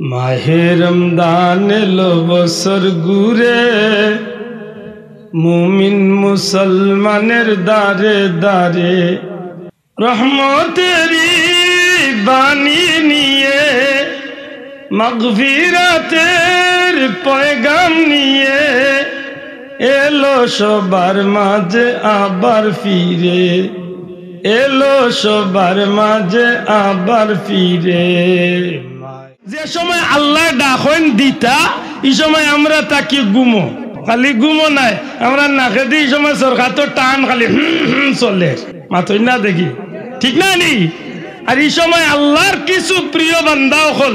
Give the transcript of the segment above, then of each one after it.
মাহে রমদান এলো বছর ঘুরে, মুমিন মুসলমানের দারে দারে রহমতেরি বাণী নিয়ে, মাগফিরাতের পয়গাম নিয়ে এলো সবার মাঝে আবার ফিরে, এলো সবার মাঝে আবার ফিরে। যে সময় আল্লাহ ডাকেন দিতা, এই সময় আমরা তাকি গুমো, খালি গুমো নাই, আমরা নাকে দিই সময় সরকার তো টান খালি চলে মাথই না দেখি, ঠিক না নি? আর এই সময় আল্লাহর কিছু প্রিয় বান্দা হল,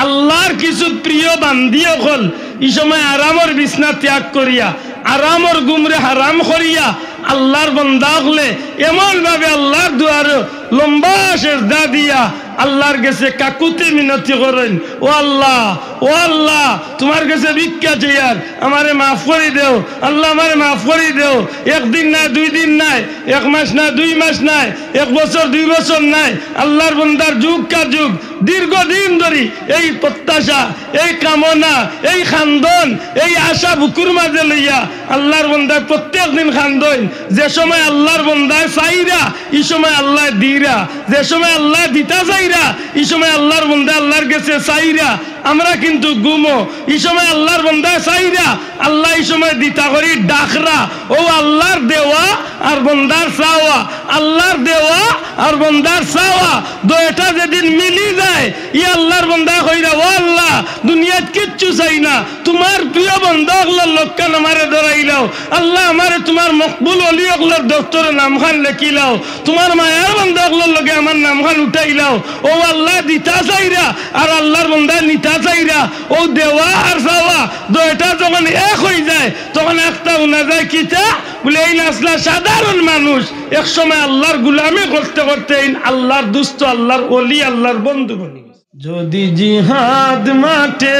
আল্লাহর কিছু প্রিয় বান্দিও হল, এই সময় আরামর বিছনা ত্যাগ করিয়া, আরামর গুমরে হারাম করিয়া আল্লাহর বান্দা হলে এমন ভাবে আল্লাহর দুয়ারে লম্বা সেজদা দিয়া আল্লাহর কাছে কাকুতি মিনতি করেন, ও আল্লাহ, ও আল্লাহ, তোমার কাছে ভিক্ষা চাই, আর আমারে মাফ করে দেও আল্লাহ, আমারে মাফ করে দেও। একদিন নাই, 2 দিন নাই, 1 মাস নাই, 2 মাস নাই, 1 বছর 2 বছর নাই, আল্লাহর বান্দার যুগ কা যুগ দীর্ঘদিন ধরে এই প্রত্যাশা, এই কামনা, এই খান্দন, এই আশা বুকুর মাঝে লইয়া আল্লাহর বান্দায় প্রত্যেক দিন খান্দন। যে সময় আল্লাহর বান্দায় চাইরা, এই সময় আল্লাহ দিরা, যে সময় আল্লাহ দিতা চাইরা, এই সময় আল্লাহর বান্দা আল্লাহর কাছে চাইরা। আমরা কিন্তু গুমো, এই সময় আল্লাহর বান্দা চাইরা, আল্লাহ এই সময় দিতা করি ডাকরা। ও আল্লাহর দেওয়া আর বান্দার চাওয়া, আল্লাহর দেওয়া আর বান্দার চাওয়া দুইটা যেদিন মিলি যায়, ই আল্লাহর বান্দা কইরা, ও আল্লাহ, দুনিয়াত কিচ্ছু চাই না, তোমার প্রিয় বান্দা হলার লক্ষ্যান আমারে ধরাইলাও, আল্লাহ আমারে তোমার মকবুল অলি হলার দপ্তরে নামখান লেখিলাও, তোমার মায়ার বান্দা হলার লগে আমার নামখান উঠাইলাও। ও আল্লাহ দিতা চাইরা আর আল্লাহর বান্দা নিতা চাইরা, ও দেওয়া আর চাওয়া দুইটা যখন এক হয়ে যায়, তখন একটা উনা যায় কিতা বলে, এই নাসলা সাধারণ মানুষ এক সময় আল্লাহর গুলামি করতে করতে আল্লাহর দুস্থ, আল্লাহর ওলি, আল্লাহর বন্ধু বনি। যদি জিহাদ মাঠে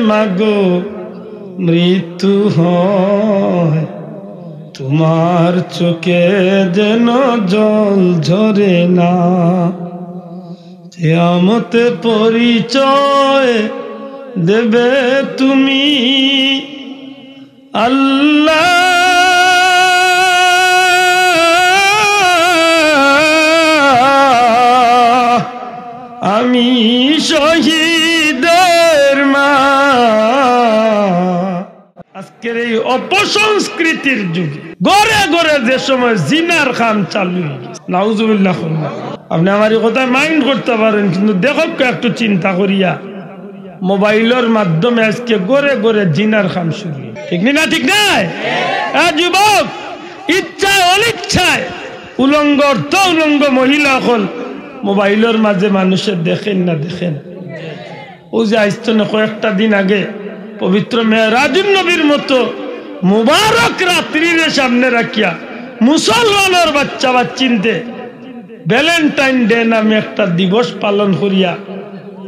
মাগো মৃত্যু হয়, তোমার চোখে যেন জল ঝরে না, কিয়ামতে পরিচয় দেবে তুমি আল্লাহ। আমি শহীদের মা। আজকের এই অপসংস্কৃতির যুগে ঘরে ঘরে যে সময় জিনার খাম চালু হয়ে গেছে, নাউজুবিল্লাহ। আপনি আমার এই কথা মাইন্ড করতে পারেন, কিন্তু দেখো একটু চিন্তা করিয়া, মোবাইলের মাধ্যমে আজকে ঘরে ঘরে জিনার খাম শুরু, ঠিক না? ঠিক নাই? যুবক, ইচ্ছায় অনিচ্ছায় উলঙ্গ অর্থ উলঙ্গ মহিলা হল মোবাইলের মাঝে মানুষের দেখেন না দেখেন। ও যে আসতো না কয়েকটা দিন আগে, পবিত্র মেরাজুন নবীর মতো মুবারক রাত্রির সামনে রাখিয়া মুসলমানের বাচ্চা বাচ্চিনতে ভ্যালেন্টাইন ডে নামে একটা দিবস পালন করিয়া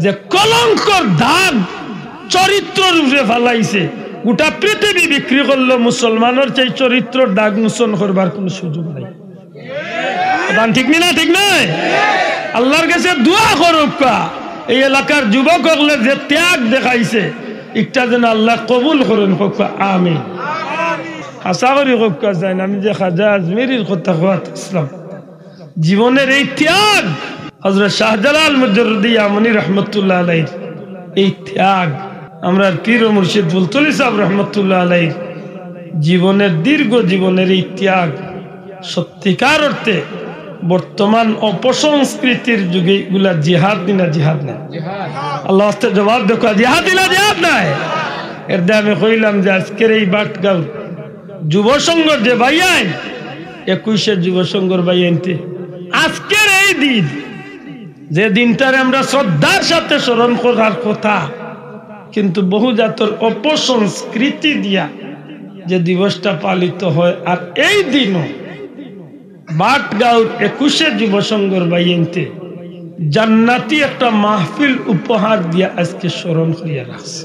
যে কলঙ্কর দাগ চরিত্র রূপে ফালাইছে, গোটা পৃথিবী বিক্রি করলো। মুসলমানের সেই চরিত্র দাগ মোচন করবার কোন সুযোগ নাই। ঠিক না? ঠিক নয়? আল্লাহর কাছে দোয়া করুক, এই এলাকার যুবক হলে যে ত্যাগ দেখাইছে, একটা যেন আল্লাহ কবুল করেন, হোক আমিন। আশা করি হোক যায় না। আমি যে খাজা আজমিরির কথা ইসলাম জীবনের এই ত্যাগ, হযরত শাহজালাল মুজাররদি ইয়ামানি রহমতুল্লাহ আলাইহির এই ত্যাগ, আমরা পীর ও মুর্শিদ বুলতুলি সাহেব রহমতুল্লাহ আলাইহির জীবনের দীর্ঘ জীবনের এই ত্যাগ সত্যিকার অর্থে বর্তমান অপসংস্কৃতির যুগে এগুলা জিহাদ না জিহাদ না? আল্লাহ আস্তে জবাব দেখো, জিহাদ না জিহাদ নাই? এর দিয়ে আমি কইলাম যে আজকের এই বাটগাঁও যুব সংঘ যে বাইয়াইন, 21শে যুব সংঘর বাইয়াইনতে আজকের এই দিন, যে দিনটারে আমরা শ্রদ্ধার সাথে স্মরণ করার কথা, কিন্তু বহু জাতর অপসংস্কৃতি দিয়া যে দিবসটা পালিত হয়, আর এই দিনও বাটগাঁও 21শে যুব সংঘর বাইয়াইনতে জান্নাতি একটা মাহফিল উপহার দিয়া আজকে স্মরণ করিয়া রাখছে।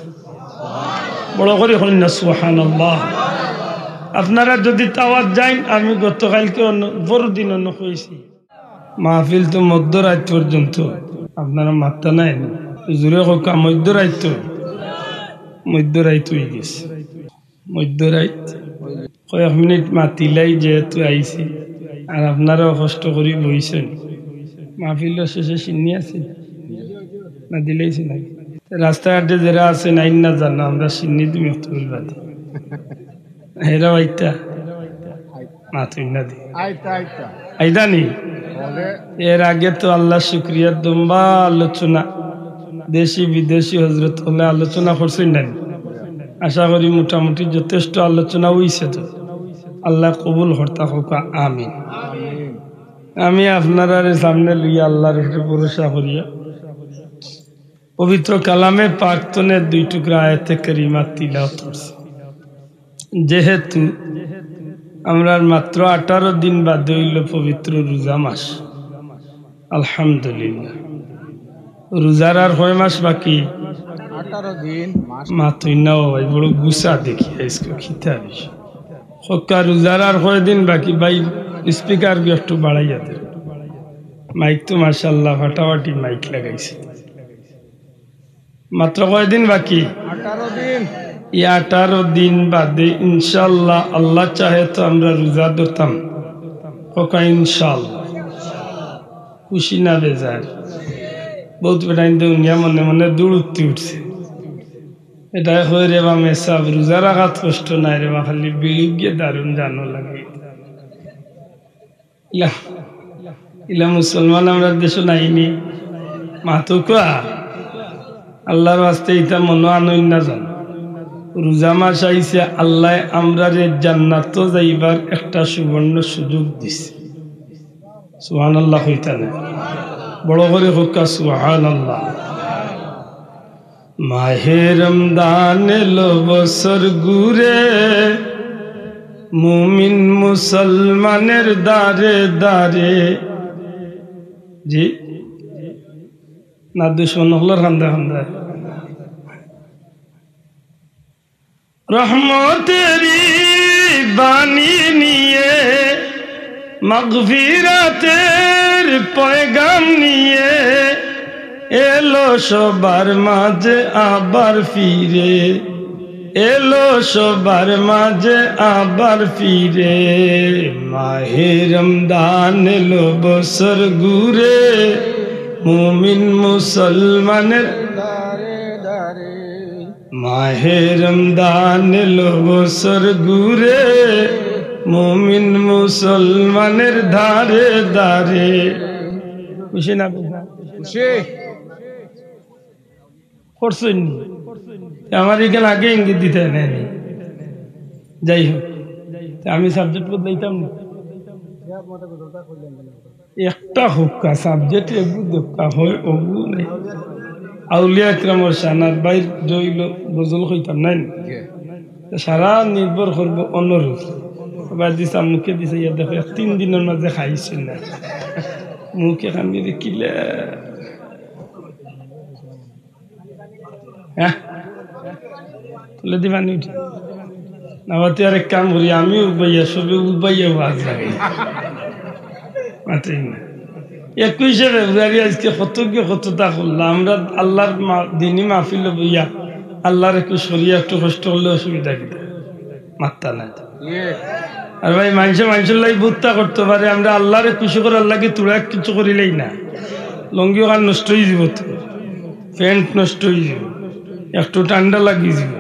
বড় করে হলেন না সুবহানাল্লাহ। আপনারা যদি তাওয়াত যান, আমি গতকালকে বড়দিন অন্য হয়েছি, মাহফিল তো মধ্যরাত পর্যন্ত, আপনারা মাত্রা নাই। জোরে হোক মধ্যরাইত হয়ে গেছে মধ্যরাইত কয়েক মিনিট মাতিলাই যেহেতু আইছি আর আপনারাও কষ্ট করি বইছেন মাহফিলের শেষে চিনি আছে না দিলেইছি নাকি রাস্তাঘাটে যারা আছে নাইন না জানো আমরা চিনি তুমি বাদে হেরা আইতা মাতুই না দি আইতা নি এর আগে তো আল্লাহ শুক্রিয়ার দম্বা আলোচনা দেশি বিদেশি হজরত হলে আলোচনা করছেন না আশা করি মোটামুটি যথেষ্ট আলোচনা হইছে তো আল্লাহ কবুল হর্তা হোক আমিন আমি আপনারা সামনে লইয়া আল্লাহর উপরে ভরসা করিয়া পবিত্র কালামে পাকতনের 2 টুকরা আয়াতে কারিমা তিলাওয়াত করছি যেহেতু আমরা মাত্র 18 দিন বাদ হইল পবিত্র রোজা মাস আলহামদুলিল্লাহ রোজার আর 6 মাস বাকি 18 দিন মাত্রই নাও ভাই বড় গুসা দেখি আজকে খিতা হক্কা রোজার আর 6 দিন বাকি ভাই স্পিকার একটু বাড়াইয়া দে মাইক তো মাশাআল্লাহ ফাটাফাটি মাইক লাগাইছে মাত্র কয়দিন বাকি 18 দিন এই 18 দিন বাদে ইনশাআল্লাহ আল্লাহ চাহে তো আমরা রোজা ধরতাম হক্কা ইনশাআল্লাহ খুশি না বেজার বহুত বেটাইন দুনিয়া মনে মনে দৌড়তে উঠছে এটা হয়ে রে বা মেসাব রোজা রাখাত কষ্ট নাই রে বা খালি বিড়ি গিয়ে দারুণ জানো লাগে ইলা মুসলমান আমরা দেশ নাইনি মাতো কোয়া আল্লাহর ওয়াস্তে ইটা মনো আনইন না জান রোজা মাস আইছে আল্লাহ আমরা রে জান্নাত যাইবার একটা সুবর্ণ সুযোগ দিছে সুবহানাল্লাহ কইতা না বড় করে হোক সুবহানাল্লাহ মাহে রমদান এলো বছর ঘুরে মুমিন মুসলমানের দারে দারে জি না দুশ্মন হলো খান্দা খান্দা রহমতেরি বাণী নিয়ে মাগফিরাতের পয়গাম নিয়ে এলো সবার মাঝে আবার ফিরে এলো সবার মাঝে আবার ফিরে মাহে রমদান এলো বছর ঘুরে মুমিন মুসলমানের দারে দারে মাহে রমদান এলো বছর ঘুরে মুমিন মুসলমানের ধারে ধারে খুশি না খুশি করছেন আমার এখানে আগে ইঙ্গিত দিতে নেই যাই হোক আমি সাবজেক্ট বদলাইতাম না একটা হুক্কা সাবজেক্ট এগু দেখা হয় ওগু নেই আউলিয়া ইকরামর শানার বাইর জইল গজল হইতাম নাই সারা নির্ভর করব অনুরোধ এবার দিছে মুখে দিছে ইয়া দেখো 3 দিনের মাঝে খাইছে না মুখে খামি দেখিলে হ্যাঁ তুলে দিবানি উঠি নামাতে আর এক কাম করি আমি উবাইয়া সবে উবাইয়া ওয়াজ লাগাই মাত্রই না 21 ফেব্রুয়ারি আজকে কতটা করলাম আমরা আল্লাহর দিনী মাহফিল বইয়া আল্লাহর একটু শরীর একটু কষ্ট করলে অসুবিধা কি মাত্তা না আর ভাই মানুষের লাগে বুত্তা করতে পারে আমরা আল্লাহর খুশি করে আল্লাহকে তুলা কিছু করিলেই না লঙ্গি ওখান নষ্ট হয়ে যাব তো প্যান্ট নষ্ট হয়ে যাব একটু ঠান্ডা লাগিয়ে যাব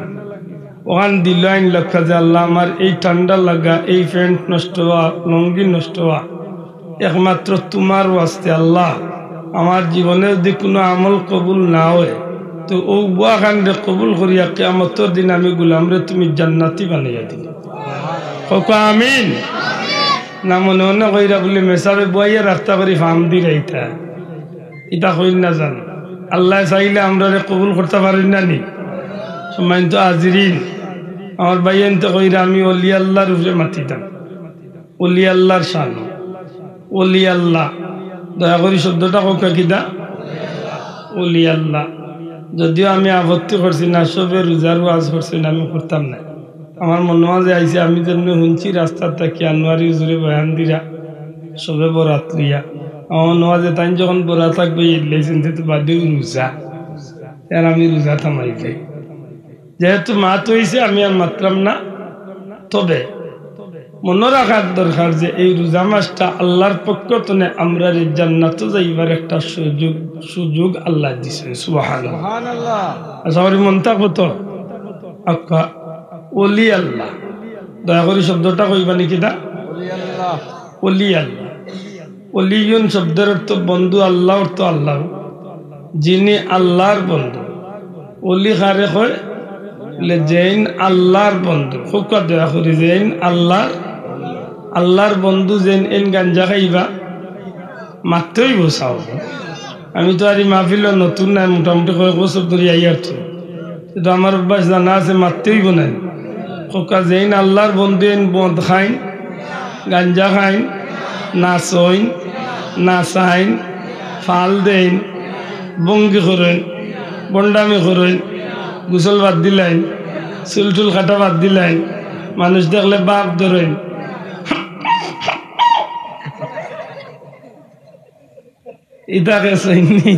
ওখান দিল আইন লক্ষ্য যে আল্লাহ আমার এই ঠান্ডা লাগা এই প্যান্ট নষ্ট হওয়া লঙ্গি নষ্ট হওয়া একমাত্র তোমার ওয়াস্তে আল্লাহ আমার জীবনে যদি কোনো আমল কবুল না হয় তো ও বুয়া খান্ডে কবুল করিয়া কিয়ামতের দিন আমি গুলামরে তুমি জান্নাতি বানাইয়া দিলে আমিন না মনে মনে কইরা বলে মেসাবে বইয়া রাস্তা করে ফার্ম দি রাইতা এটা কই না জান আল্লাহ চাইলে আমরা কবুল করতে পারি না নি সময় তো হাজিরিন আমার ভাইয়েন তো কইরা আমি অলি আল্লাহর উপরে মাতিতাম অলি আল্লাহর শান অলি আল্লাহ দয়া করি শব্দটা কোকা কিনা অলি আল্লাহ যদিও আমি আপত্তি করছি না সবে রোজার ওয়াজ করছি না আমি করতাম না আমার মনে মাঝে আইসে আমি যেন শুনছি রাস্তার থাকি আনোয়ারি হুজুরে বয়ান দিরা সবে বরাত লইয়া আমার নওয়াজে তাই যখন বরাত থাকবে ইলাইছেন তো বাদেও রোজা আর আমি রোজা থামাই যাই। যেহেতু মাত হয়েছে আমি আর মাত্রাম না। তবে মনে রাখার দরকার যে এই রোজা মাসটা আল্লাহর পক্ষ থেকে আমরা জান্নাত যাইবার একটা সুযোগ আল্লাহ দিয়েছেন। সুবহানাল্লাহ সুবহানাল্লাহ। আশা করি মন থাকবো তো। আক্কা ওলি আল্লাহ, দয়া করে শব্দটা কইবা নাকি দা? ওলি আল্লাহ। ওলি আল্লাহ, ওলিয়ুন শব্দের অর্থ বন্ধু, আল্লাহ অর্থ আল্লাহ। যিনি আল্লাহর বন্ধু, ওলি খারে হয় জৈন আল্লাহর বন্ধু। খুব দয়া করি জৈন আল্লাহর বন্ধু জৈন এন গাঞ্জা খাইবা মাত্রই বসাও। আমি তো আর এই মাহফিল নতুন নাই, মোটামুটি কয়েক বছর ধরে আইয়ার তো, কিন্তু আমার অভ্যাস জানা আছে মাত্রই বোনাই। খোকা জৈন আল্লাহর বন্ধু এন বদ খাইন, গাঞ্জা খাইন, নাচইন, নাচাইন, ফাল দেন, বঙ্গি করেন, বন্ডামি করেন, গুসল বাদ দিলেন, চুলটুল কাটা বাদ দিলেন, মানুষ দেখলে বাপ ধরেন। ইটাকে চাইনি,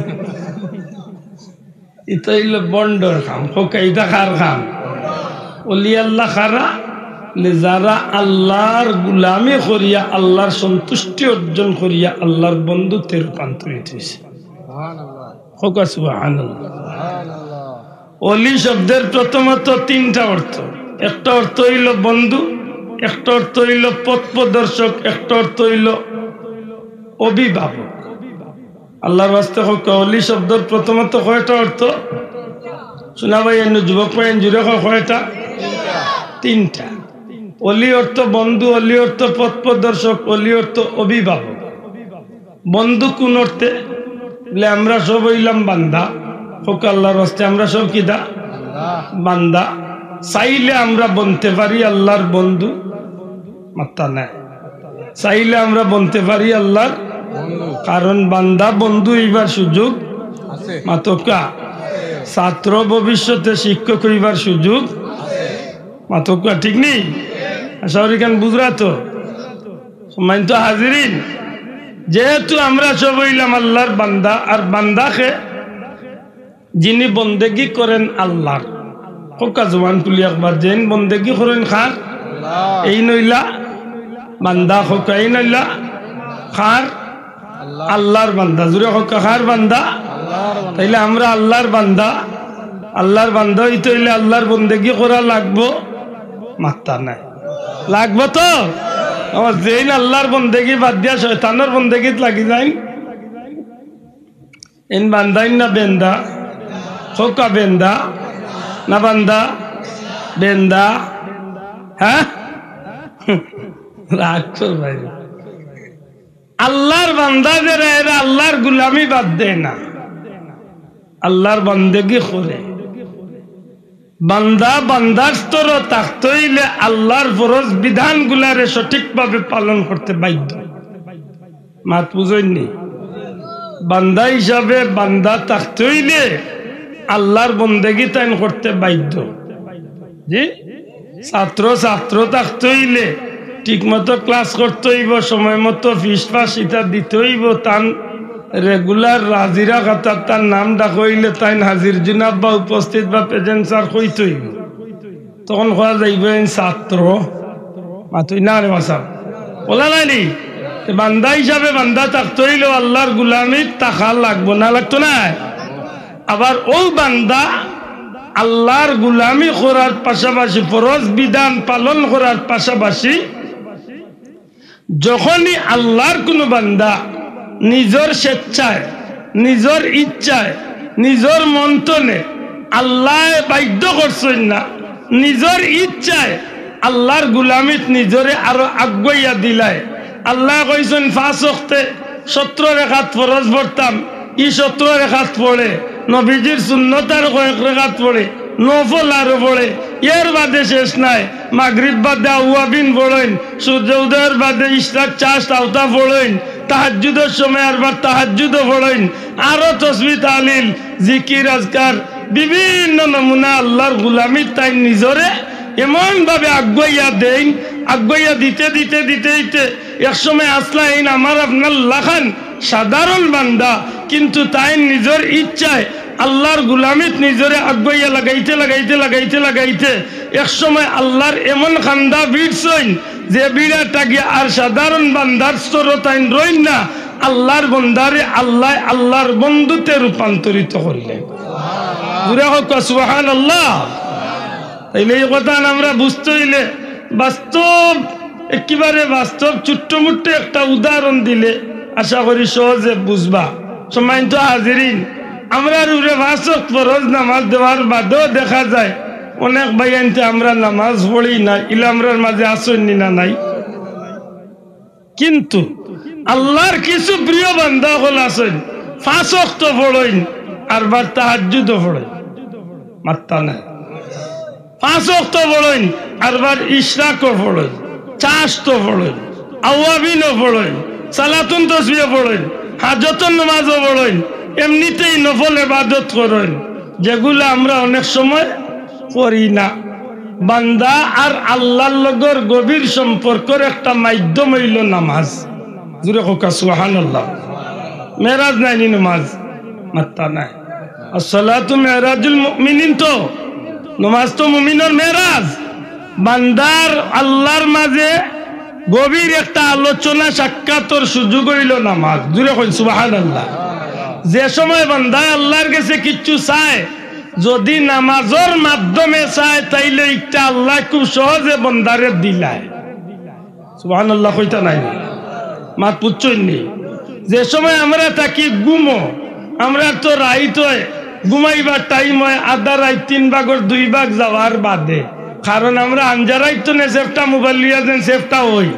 ইটা হইল বন্ডর খাম। খোকা ইটা খার খাম? অলি আল্লাহ খারা যারা আল্লাহর গুলামি করিয়া আল্লাহর সন্তুষ্টি অর্জন করিয়া আল্লাহর বন্ধুত্বে রূপান্তরিত হয়েছে। খোকা সুবহানাল্লাহ। অলি শব্দের প্রথমত তিনটা অর্থ। একটা অর্থ হইল বন্ধু, একটা অর্থ হইল পথ প্রদর্শক, একটা অর্থ হইল অভিভাবক। আল্লাহর বাস্তে খোকা অলি শব্দের প্রথমত কয়টা অর্থ শোনা ভাই? এনে যুবক ভাই জুড়ে কয়টা? তিনটা। অলি অর্থ বন্ধু, অলি অর্থ পথ প্রদর্শক, অলি অর্থ অভিভাবক। বন্ধু কোন অর্থে? বলে আমরা সব হইলাম বান্দা। হোক আল্লাহর রাস্তে আমরা সব কি দা? বান্দা। চাইলে আমরা বনতে পারি আল্লাহর বন্ধু, মাত্তা নাই। চাইলে আমরা বনতে পারি আল্লাহর, কারণ বান্দা বন্ধু হইবার সুযোগ মাতকা। ছাত্র ভবিষ্যতে শিক্ষক হইবার সুযোগ মাতকা, ঠিক নেই? আশারিকান বুঝরা তো সম্মানিত হাজিরিন, যেহেতু আমরা সব হইলাম আল্লাহর বান্দা, আর বান্দাকে যিনি বন্দেগি করেন আল্লাহর, কোকা জবান তুলি একবার যেন বন্দেগি করেন খার, এই নইলা বান্দা। কোকা এই নইলা খার আল্লাহর বান্দা। জুড়ে কোকা খার বান্দা। তাইলে আমরা আল্লাহর বান্দা। আল্লাহর বান্দা হইতে হইলে আল্লাহর বন্দেগি করা লাগবো, মাত্তা নাই। লাগবো তো? আমার যেইন আল্লাহর বন্দেগি বাদ দিয়া শয়তানের বন্দেগিত লাগি যাই। এন বান্দাইন না বেন্দা? খোকা বেন্দা না বান্দা? বেন্দা। হ্যাঁ, রাখছো ভাই। আল্লাহর বান্দা যারা এরা আল্লাহর গুলামি বাদ দেয় না, আল্লাহর বন্দেগি করে। বান্দা বান্দার স্তর থাকতে হইলে আল্লাহর ফরজ বিধান গুলারে সঠিকভাবে পালন করতে বাধ্য। মাত বুঝইনি? বান্দা হিসাবে বান্দা থাকতে হইলে আল্লাহর বন্দেগি তাইন করতে বাধ্য। জি, ছাত্র থাকতে হইলে ঠিক মতো ক্লাস করতে হইব, সময় মতো ফিস ফাস ইটা দিতে হইব, তান রেগুলার হাজিরা খাতার তার নাম ডাক হইলে তাই হাজির জুনাব বা উপস্থিত বা প্রেজেন্ট স্যার কইতে হইব। তখন কোয়া যাইব ছাত্র মাতুই না রে মাসা বলা নাইনি। বান্দা হিসাবে বান্দা থাকতে হইলেও আল্লাহর গুলামির টাকা লাগবো না? লাগতো না? আবার ও বান্দা আল্লাহর গুলামি করার পাশাপাশি, ফরজ বিধান পালন করার পাশাপাশি, যখনই আল্লাহর কোনো বান্দা নিজের স্বেচ্ছায়, নিজের ইচ্ছায়, নিজের মন্থনে আল্লাহ বাধ্য করছেন না, নিজের ইচ্ছায় আল্লাহর গুলামিত নিজরে আরো আগুয়াইয়া দিলায়। আল্লাহ কইছেন 5 ওয়াক্তে 17 রাকাত ফরজ পড়তাম, ই 17 রাকাত পড়ে। নবীজির সুন্নতার কয়েক রাকাত পড়ে, নফল আরো পড়ে। এর বাদে শেষ নাই, মাগরিব বাদে আউয়াবিন পড়েন, সূর্য উদয়ের বাদে ইশরাক চাষ আওতা পড়েন, তাহাজ্জুদের সময় আরবার তাহাজ্জুদও পড়েন, আরো তসবিহ তাহলিল জিকির আজকার বিভিন্ন নমুনা আল্লাহর গুলামি তাই নিজরে এমন ভাবে আগুয়াইয়া দেন। আগুয়াইয়া দিতে দিতে দিতে দিতে একসময় আসলা এই আমার আপনার লাখান সাধারণ বান্দা, কিন্তু তাই নিজের ইচ্ছায় আল্লাহর গুলামিত নিজরে আগুয়াইয়া লাগাইতে এক সময় আল্লাহর এমন খান্দা ভিড়ছইন যে বিড়াটা গিয়ে আর সাধারণ বান্দার স্তরতাইন রইন না, আল্লাহর বন্দারে আল্লাহর বন্ধুতে রূপান্তরিত করলেন। জুড়ে হোক সুবহানাল্লাহ। তাইলে এই কথা আমরা বুঝতে হইলে বাস্তব, একেবারে বাস্তব ছোট্ট মুট্ট একটা উদাহরণ দিলে আশা করি সহজে বুঝবা। সম্মানিত হাজিরিন, আমরা রুরে 5 ওয়াক্ত ফরজ নামাজ দেওয়ার বাদেও দেখা যায় অনেক ভাইয়ানতে আমরা নামাজ পড়ি না, ইলা আমরার মাঝে আসেননি না নাই। কিন্তু আল্লাহর কিছু প্রিয় বান্দা হল আছেন 5 ওয়াক্ত পড়েন আর বার তাহাজ্জুদও পড়েন, মাত্তা নাই। 5 ওয়াক্ত পড়েন আর বার ইশরাকও পড়েন, চাশতো পড়েন, আওয়াবিনও পড়েন, সালাতুন তাসবিহ পড়েন, হাজতুন নামাজও পড়েন, এমনিতেই নফল ইবাদত করেন, যেগুলো আমরা অনেক সময় করি না। বান্দা আর আল্লাহর লগর গভীর সম্পর্কের একটা মাধ্যম হইল নামাজ। জুরে কোকা সুবহানাল্লাহ। মেরাজ নাই নি নামাজ, মাত্তা নাই। আসসালাতু মেরাজুল মুমিনিন, তো নামাজ তো মুমিনের মেরাজ। বান্দার আল্লাহর মাঝে গভীর একটা আলোচনা সাক্ষাতের সুযোগ হইল নামাজ। জুরে কই সুবহানাল্লাহ। যে সময় বান্দা আল্লাহর কাছে কিচ্ছু চায়, যদি নামাজের মাধ্যমে চায় তাইলে একটা আল্লাহ খুব সহজে বন্দারে দিলায়। সুবহানাল্লাহ কইতা নাই মাত পুচ্ছইনি। যে সময় আমরা থাকি ঘুমো, আমরা তো রাইত হয় ঘুমাইবার টাইম হয় আধা রাত 3 ভাগের 2 ভাগ যাওয়ার বাদে, কারণ আমরা আঞ্জারাই তো না সেফটা মোবাইল লিয়া যেন সেফটা হই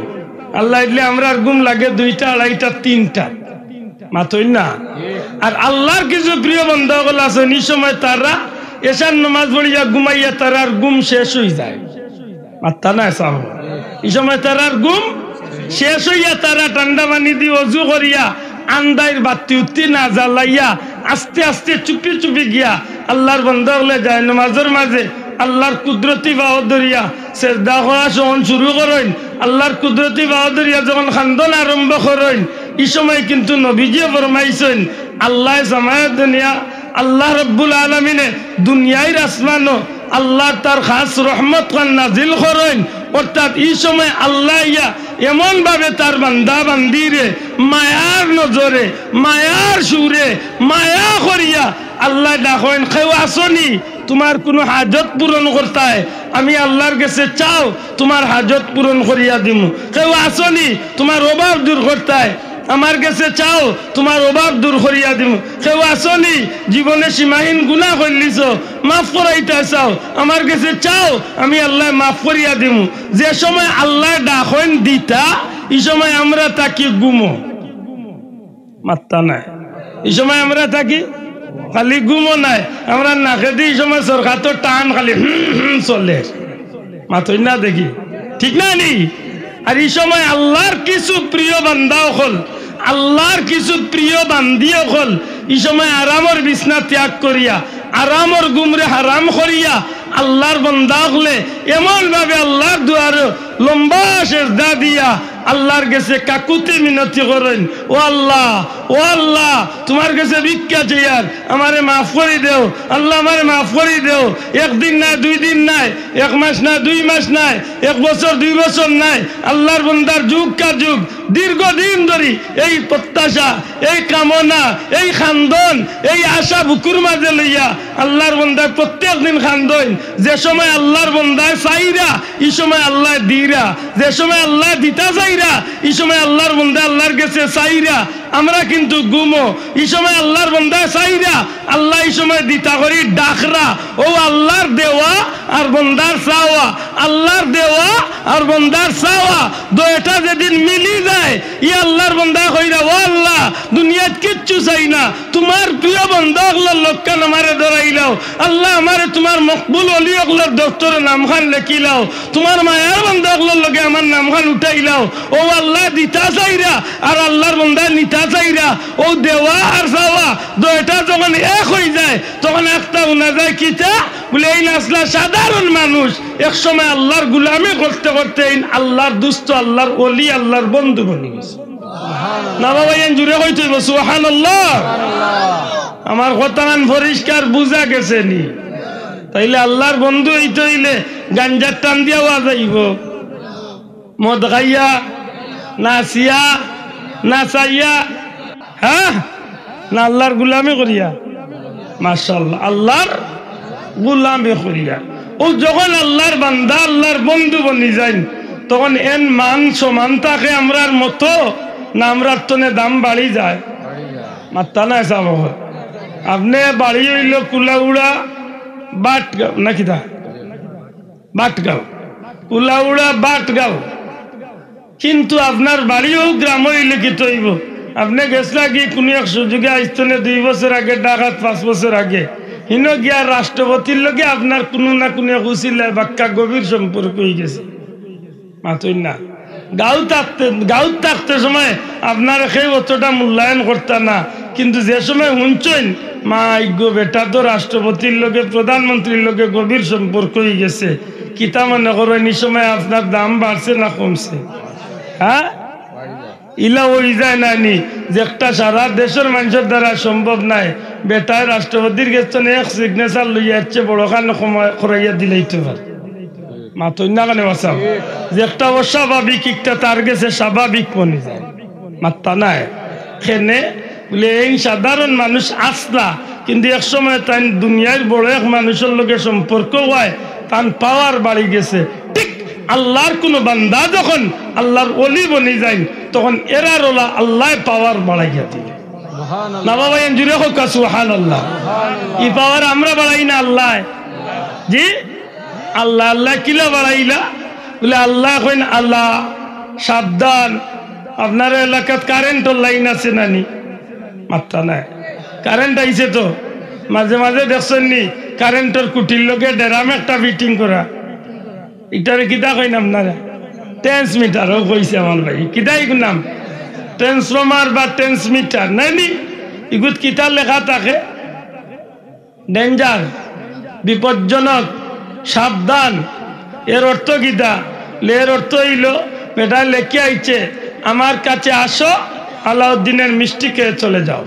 আল্লাহ দিলে আমরা ঘুম লাগে 2টা 2:30 3টা মাতই না। আর আল্লাহর কিছু প্রিয় বান্দা গুলো আছে এই সময় তারা এশার নামাজ পড়িয়া ঘুমাইয়া তারা আর ঘুম শেষ হয়ে যায়, মাত্তা না সাহ। এই সময় তারা আর ঘুম শেষ হইয়া তারা ঠান্ডা পানি দিয়ে অজু করিয়া আন্দাইর বাতি উত্তি না জ্বালাইয়া আস্তে আস্তে চুপি চুপি গিয়া আল্লাহর বান্দা হলে যায় নামাজের মাঝে আল্লাহর কুদরতি বাহাদুরিয়া সেজদা করা যখন শুরু করেন, আল্লাহর কুদরতি বাহাদুরিয়া যখন খান্দন আরম্ভ করেন, এই সময় কিন্তু নবীজিও ফরমাইছেন আল্লাহ জামায়াত দুনিয়া, আল্লাহ রব্বুল আলামিনে দুনিয়ার আসমানো আল্লাহ তার খাস রহমত খান নাজিল করেন। অর্থাৎ এই সময় আল্লাহ ইয়া এমন ভাবে তার বান্দা বান্দিরে মায়ার নজরে মায়ার সুরে মায়া করিয়া আল্লাহ ডাকেন, কেউ আসনি তোমার কোনো হাজত পূরণ করতে, আমি আল্লাহর কাছে চাও তোমার হাজত পূরণ করিয়া দিমু। কেউ আসনি তোমার অভাব দূর করতে, আমার কাছে চাও তোমার অভাব দূর করিয়া দিমু। কেউ আসনি জীবনে সীমাহীন গুনাহ করলিছ মাফ করাইতে চাও, আমার কাছে চাও আমি আল্লাহ মাফ করিয়া দিমু। যে সময় আল্লাহ ডাকেন দিতা, এই সময় আমরা তাকি ঘুমো, মাত্তা নাই। এই সময় আমরা থাকি খালি ঘুমো নাই, আমরা নাকে দিই সময় সরকার তো টান খালি চলে মাথই না দেখি, ঠিক না নি? আর এই সময় আল্লাহর কিছু প্রিয় বান্দাও হল, আল্লাহর কিছু প্রিয় বান্দিও হল, এই সময় আরামর বিছনা ত্যাগ করিয়া আরামর গুমরে হারাম করিয়া আল্লাহর বান্দা হলে এমন ভাবে আল্লাহর দুয়ারে লম্বা সেজদা দিয়া আল্লাহর কাছে কাকুতে মিনতি করেন, ও আল্লাহ তোমার কাছে ভিক্ষা চাই, আর আমারে মাফ করে দেও আল্লাহ, আমারে মাফ করে দেও। 1 দিন নাই 2 দিন নাই, 1 মাস নাই 2 মাস নাই, 1 বছর 2 বছর নাই, আল্লাহর বান্দার যুগ কা যুগ দীর্ঘদিন ধরে এই প্রত্যাশা, এই কামনা, এই খান্দন, এই আশা বুকুর মাঝে লইয়া আল্লাহর বান্দা প্রত্যেক দিন খান্দন। যে সময় আল্লাহর বান্দায় চাইরা এই সময় আল্লাহ দিরা, যে সময় আল্লাহ দিতা চাইরা এই সময় আল্লাহর বান্দা আল্লাহর কাছে চাইরা আমরা কিন্তু ঘুমো। এই সময় আল্লাহর বান্দায় চাইরা আল্লাহ এই সময় দিতা করি ডাকরা, ও আল্লাহর দেওয়া আর বান্দার চাওয়া, আল্লাহর দেওয়া আর বান্দার চাওয়া দুইটা যেদিন মিলি যায়, ই আল্লাহর বান্দা কইরা, ও আল্লাহ দুনিয়াত কিচ্ছু চাই না, তোমার প্রিয় বান্দা আল্লাহর লক্ষ্যান আমারে ধরাইলাও, আল্লাহ আমারে তোমার মকবুল অলি আল্লাহর দপ্তরে নামখান লেখিলাও, তোমার মায়ার বান্দা আল্লাহর লগে আমার নামখান উঠাইলাও। ও আল্লাহ দিতা চাইরা আর আল্লাহর বান্দা নিতা চাইরা, ও দেওয়া আর চাওয়া দুইটা যখন এক হয়ে যায় তখন একটা উনা যায় কিতা বলে এই নাসলা সাধারণ মানুষ এক সময় আল্লাহর গুলামি করতে করতে আল্লাহর দুস্থ, আল্লাহর ওলি, আল্লাহর বন্ধু বনে গেছে। না বাবা জুড়ে হইতে সুবহানাল্লাহ। আমার কথা পরিষ্কার বুঝা গেছে নি? তাইলে আল্লাহর বন্ধু হইতে হইলে গাঞ্জার টান দিয়া ওয়া যাইব, মদ খাইয়া নাচিয়া নাচাইয়া, হ্যাঁ, না আল্লাহর গুলামি করিয়া? মাশাআল্লাহ, আল্লাহর গুলামি করিয়া। ও যখন আল্লাহর বান্দা আল্লাহর বন্ধু বনি যায় তখন এন মান সমান থাকে আমরার মতো, না আমরার তনে দাম বাড়ি যায়? মাত্তা না এসব আপনি বাড়ি হইল কুলাউড়া বাটগাঁও নাকি তা বাটগাঁও, কুলাউড়া বাটগাঁও, কিন্তু আপনার বাড়িও গ্রাম হইলে কি তৈব? আপনি গেছলা কি কোন এক সুযোগে আইস্তনে 2 বছর আগে, ডাকাত 5 বছর আগে, হিনো গিয়া রাষ্ট্রপতির লগে আপনার কোনো না কোনো উচিলায় বাক্কা গভীর সম্পর্ক হয়ে গেছে। মাতই না গাঁও থাকতে সময় আপনার সেই অতটা মূল্যায়ন করতে না, কিন্তু যে সময় শুনছেন মা গো বেটা তো রাষ্ট্রপতির লগে প্রধানমন্ত্রীর লগে গভীর সম্পর্ক হয়ে গেছে, কিতা মনে করেন এই সময় আপনার দাম বাড়ছে না কমছে? হ্যাঁ, ইলা ওই যায় নানি যে একটা সারা দেশের মানুষের দ্বারা সম্ভব নাই, বেটায় রাষ্ট্রপতির গেছেন এক সিগনেচার লইয়া যাচ্ছে বড় খান করাইয়া দিলেইতে পারে। মাতই না কেন বাসাও যে একটা অস্বাভাবিক একটা তার গেছে স্বাভাবিক মনে যায়, মাত্তা নাই খেনে বলে এই সাধারণ মানুষ আসলা, কিন্তু এক সময় তাই দুনিয়ার বড় এক মানুষের লোকের সম্পর্ক হয়, তার পাওয়ার বাড়ি গেছে। ঠিক আল্লাহর কোন বান্দা যখন আল্লাহর ওলি বনি যায় তখন এরার ওলা আল্লাহ পাওয়ার বাড়াইয়া দিলে। না বাবা জুড়ে হোক সুবহানাল্লাহ। এই পাওয়ার আমরা বাড়াই না, আল্লাহ। জি আল্লাহ আল্লাহ কিলা বাড়াইলা বলে আল্লাহ কইন আল্লাহ সাবধান, আপনার এলাকাত কারেন্টের লাইন আছে নানি? মাত্রা নাই, কারেন্ট আইছে তো মাঝে মাঝে দেখছেন নি কারেন্টের কুটির লোকে ডেরাম একটা ফিটিং করা, এটারে কিতা কই নাম না ট্রান্সমিটারও কইছে আমার ভাই, কিতাই নাম ট্রান্সফর্মার বা ট্রান্সমিটার নাইনি, ইগুত কিতার লেখা থাকে ডেঞ্জার, বিপজ্জনক, সাবধান। এর অর্থ কিতা? এর অর্থ হইল বেটা লেখে আইছে আমার কাছে আসো, আলাউদ্দিনের মিষ্টি খেয়ে চলে যাও।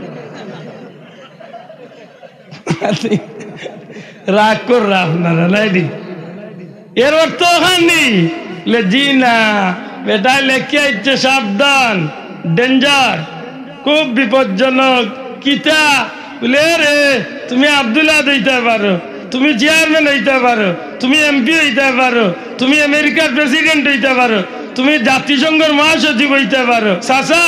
রাগ কর আপনারা নাইনি, এর অর্থ ওখানে জি না, বেটা লেখে আইছে সাবধান, ডেঞ্জার, খুব বিপজ্জনক। কিতা বলে রে তুমি আব্দুল্লাহ হইতে পারো, তুমি চেয়ারম্যান হইতে পারো, তুমি এমপি হইতে পারো, তুমি আমেরিকার প্রেসিডেন্ট হইতে পারো, তুমি জাতিসংঘের মহাসচিব হইতে পারো। চাচা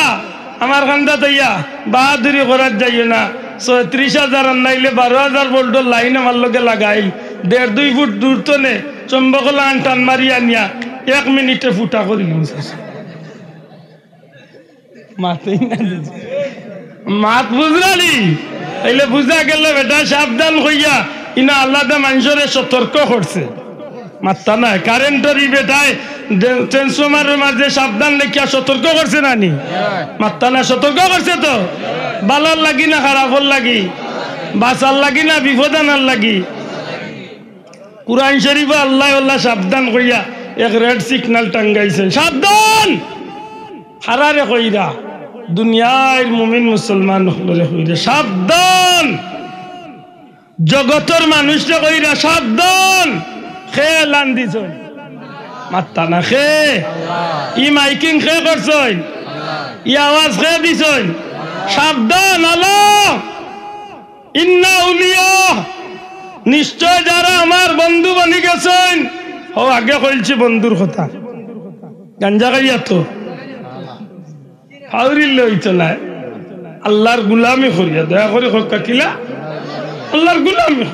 আমার খান্দা তৈয়া বাহাদুরি করার যাইও না, 36,000 নাইলে 12,000 ভোল্টের লাইন আমার লগে লাগাইল, 1.5-2 ফুট দূর তো নে চম্বকলা টান মারিয়া নিয়া 1 মিনিটে ফুটা করিল। মাত বুঝলি? তাইলে বুঝা গেল বেটা সাবধান হইয়া ইনা আল্লাহ মানুষের সতর্ক করছে। মাত্তা নাই কারেন্টের বেটায় ট্রান্সফর্মারের মাঝে সাবধান লেখিয়া সতর্ক করছে নানি? মাত্তা না সতর্ক করছে তো, বালার লাগি না খারাপর লাগি, বাঁচার লাগি না বিপদানার লাগি। কুরআন শরীফে আল্লাহ আল্লাহ সাবধান কইয়া এক রেড সিগন্যাল টাঙ্গাইছে, সাবধান হারারে কইরা দুনিয়ার মুমিন মুসলমান হলে কইরা সাবধান, জগতের মানুষরা কইরা সাবধান। খে লান দিছন মাত্তা না খে, ই মাইকিং খে করছন, ই আওয়াজ খে দিছন, সাবধান আল্লাহ ইন্না উলিয়া, নিশ্চয় যারা আমার বন্ধু বনি গেছেন। ও আগে কইছি বন্ধুর কথা, গাঞ্জা খাইয়া তো হাউরিল হইতো না, আল্লাহর গুলামি করিয়া দয়া করে হকা কিলা আল্লাহর গুলামি।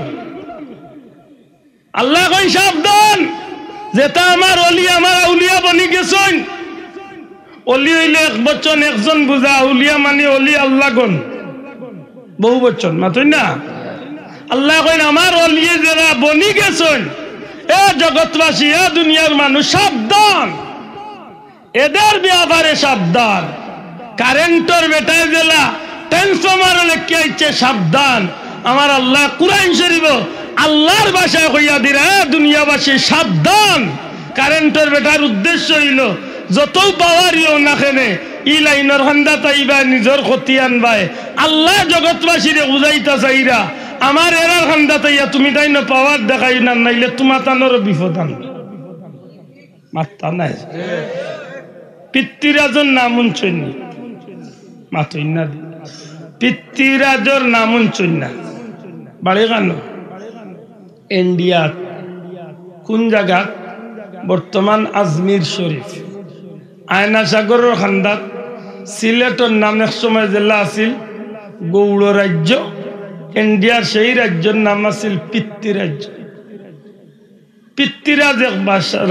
আল্লাহ কই সাবধান, যেটা আমার অলি আমার আউলিয়া বনি গেছেন। অলি হইলে এক বচন একজন বুঝা, আউলিয়া মানে অলি আল্লাহ গন বহু বচন মাতই না। আল্লাহ কইন আমার অলিয়ে যারা বনি গেছেন, এ জগৎবাসী, এ দুনিয়ার মানুষ সাবধান, এদের ব্যাপারে সাবধান। কারেন্টর বেটায় জেলা ট্রান্সফর্মার লেখা ইচ্ছে সাবধান। আমার আল্লাহ কুরআন শরীফ আল্লাহর ভাষায় কইয়া দিরা দুনিয়াবাসী সাবধান। কারেন্টের বেটার উদ্দেশ্য হইল যত পাওয়ারিও না খেনে ই লাইনের খান্দা তাইবা নিজের ক্ষতি আনবাই আল্লাহ জগৎবাসীরে বুঝাইতা চাইরা আমার এরার খান্দা তাইয়া তুমি তাই না পাওয়ার দেখাই না নাইলে তোমার তানোরও বিপদ আনবে মাত্তা নাই পিতৃরাজর নাম উঞ্চন্যা মাতইনা দি পিতৃরাজর নাম উঞ্চন্যা বাড়ি কেন ইন্ডিয়া কোন জায়গা বর্তমান আজমির শরীফ আয়না সাগরের খান্দাত সিলেটের নাম এক সময় জেলা আছিল গৌড় রাজ্য ইন্ডিয়ার সেই রাজ্যের নাম আছিল পিতৃরাজ্য পিতৃরাজ এক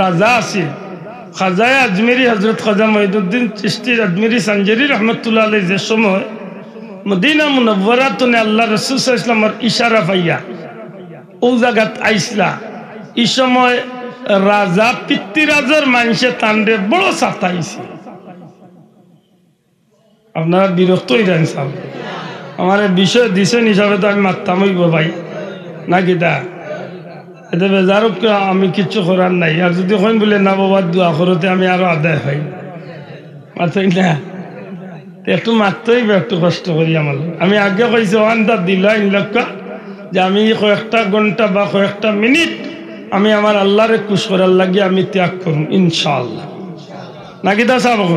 রাজা আছিল খাজায় আজমেরি হজরত খাজা মঈনুদ্দিন চিশতি আজমেরি সঞ্জেরি রহমতুল্লাহ আলাইহি যে সময় মদিনা মুনাওয়ারাতুনে আল্লাহ রাসূল সাল্লাল্লাহু আলাইহি ওয়াসাল্লামের ইশারা পাইয়া ও জায়গাত আইসলা এই সময় রাজা পিতৃরাজের মানুষে তান্ডে বড় সাতাইছে আপনারা বিরক্ত হইলেন সাহেব আমার বিষয় দিছেন হিসাবে তো আমি মারতাম হইব ভাই নাকি তা এতে বেজারক আমি কিচ্ছু করার নাই আর যদি কইন বলে না বাবা দোয়া করতে আমি আরো আদায় হই মারতই না একটু মারতেই একটু কষ্ট করি আমার আমি আগে কইছি ওয়ানটা দিল লক্ষ যে আমি কয়েকটা ঘন্টা বা কয়েকটা মিনিট আমি আমার আল্লাহরে খুশ করার লাগে আমি ত্যাগ করুন ইনশাআল্লাহ নাকি তা সাহেব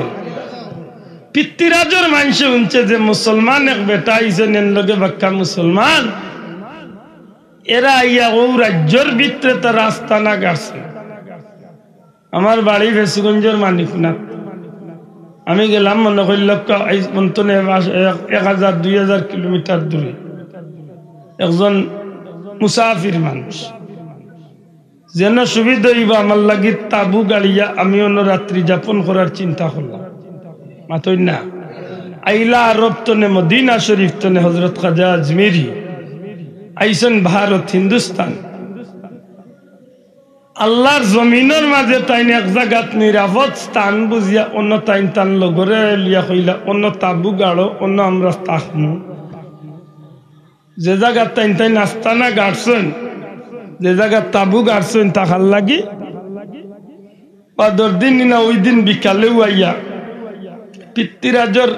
পিতৃরাজের মানুষে উনছে যে মুসলমান এক বেটা আইসেন এর লগে বাক্কা মুসলমান এরা ইয়া ও রাজ্যের ভিতরে তো রাস্তা না গাছে আমার বাড়ি ভেসুগঞ্জের মানিকনাথ আমি গেলাম মনে করল 1000-2000 কিলোমিটার দূরে একজন মুসাফির মানুষ যেন সুবিধা হইব আমার লাগি তাবু গাড়িয়া আমি অন্য রাত্রি যাপন করার চিন্তা করলাম মাতই না আইলা আরব তনে মদিনা শরীফ তনে হজরত খাজা আজমেরি আইসন ভারত হিন্দুস্তান আল্লাহর জমিনের মাঝে তাইন এক জায়গাত নিরাপদ স্থান বুঝিয়া অন্য তাইন তান লগরে লিয়া কইলা অন্য তাবু গাড়ো অন্য আমরা তাকমু যে জায়গাত তাইন তাইন আস্তানা গাড়ছেন যে জায়গা তাবু গাড়ছেন তাকার লাগি বা 10 দিন না ওই দিন বিকালেও আইয়া পিতৃরাজর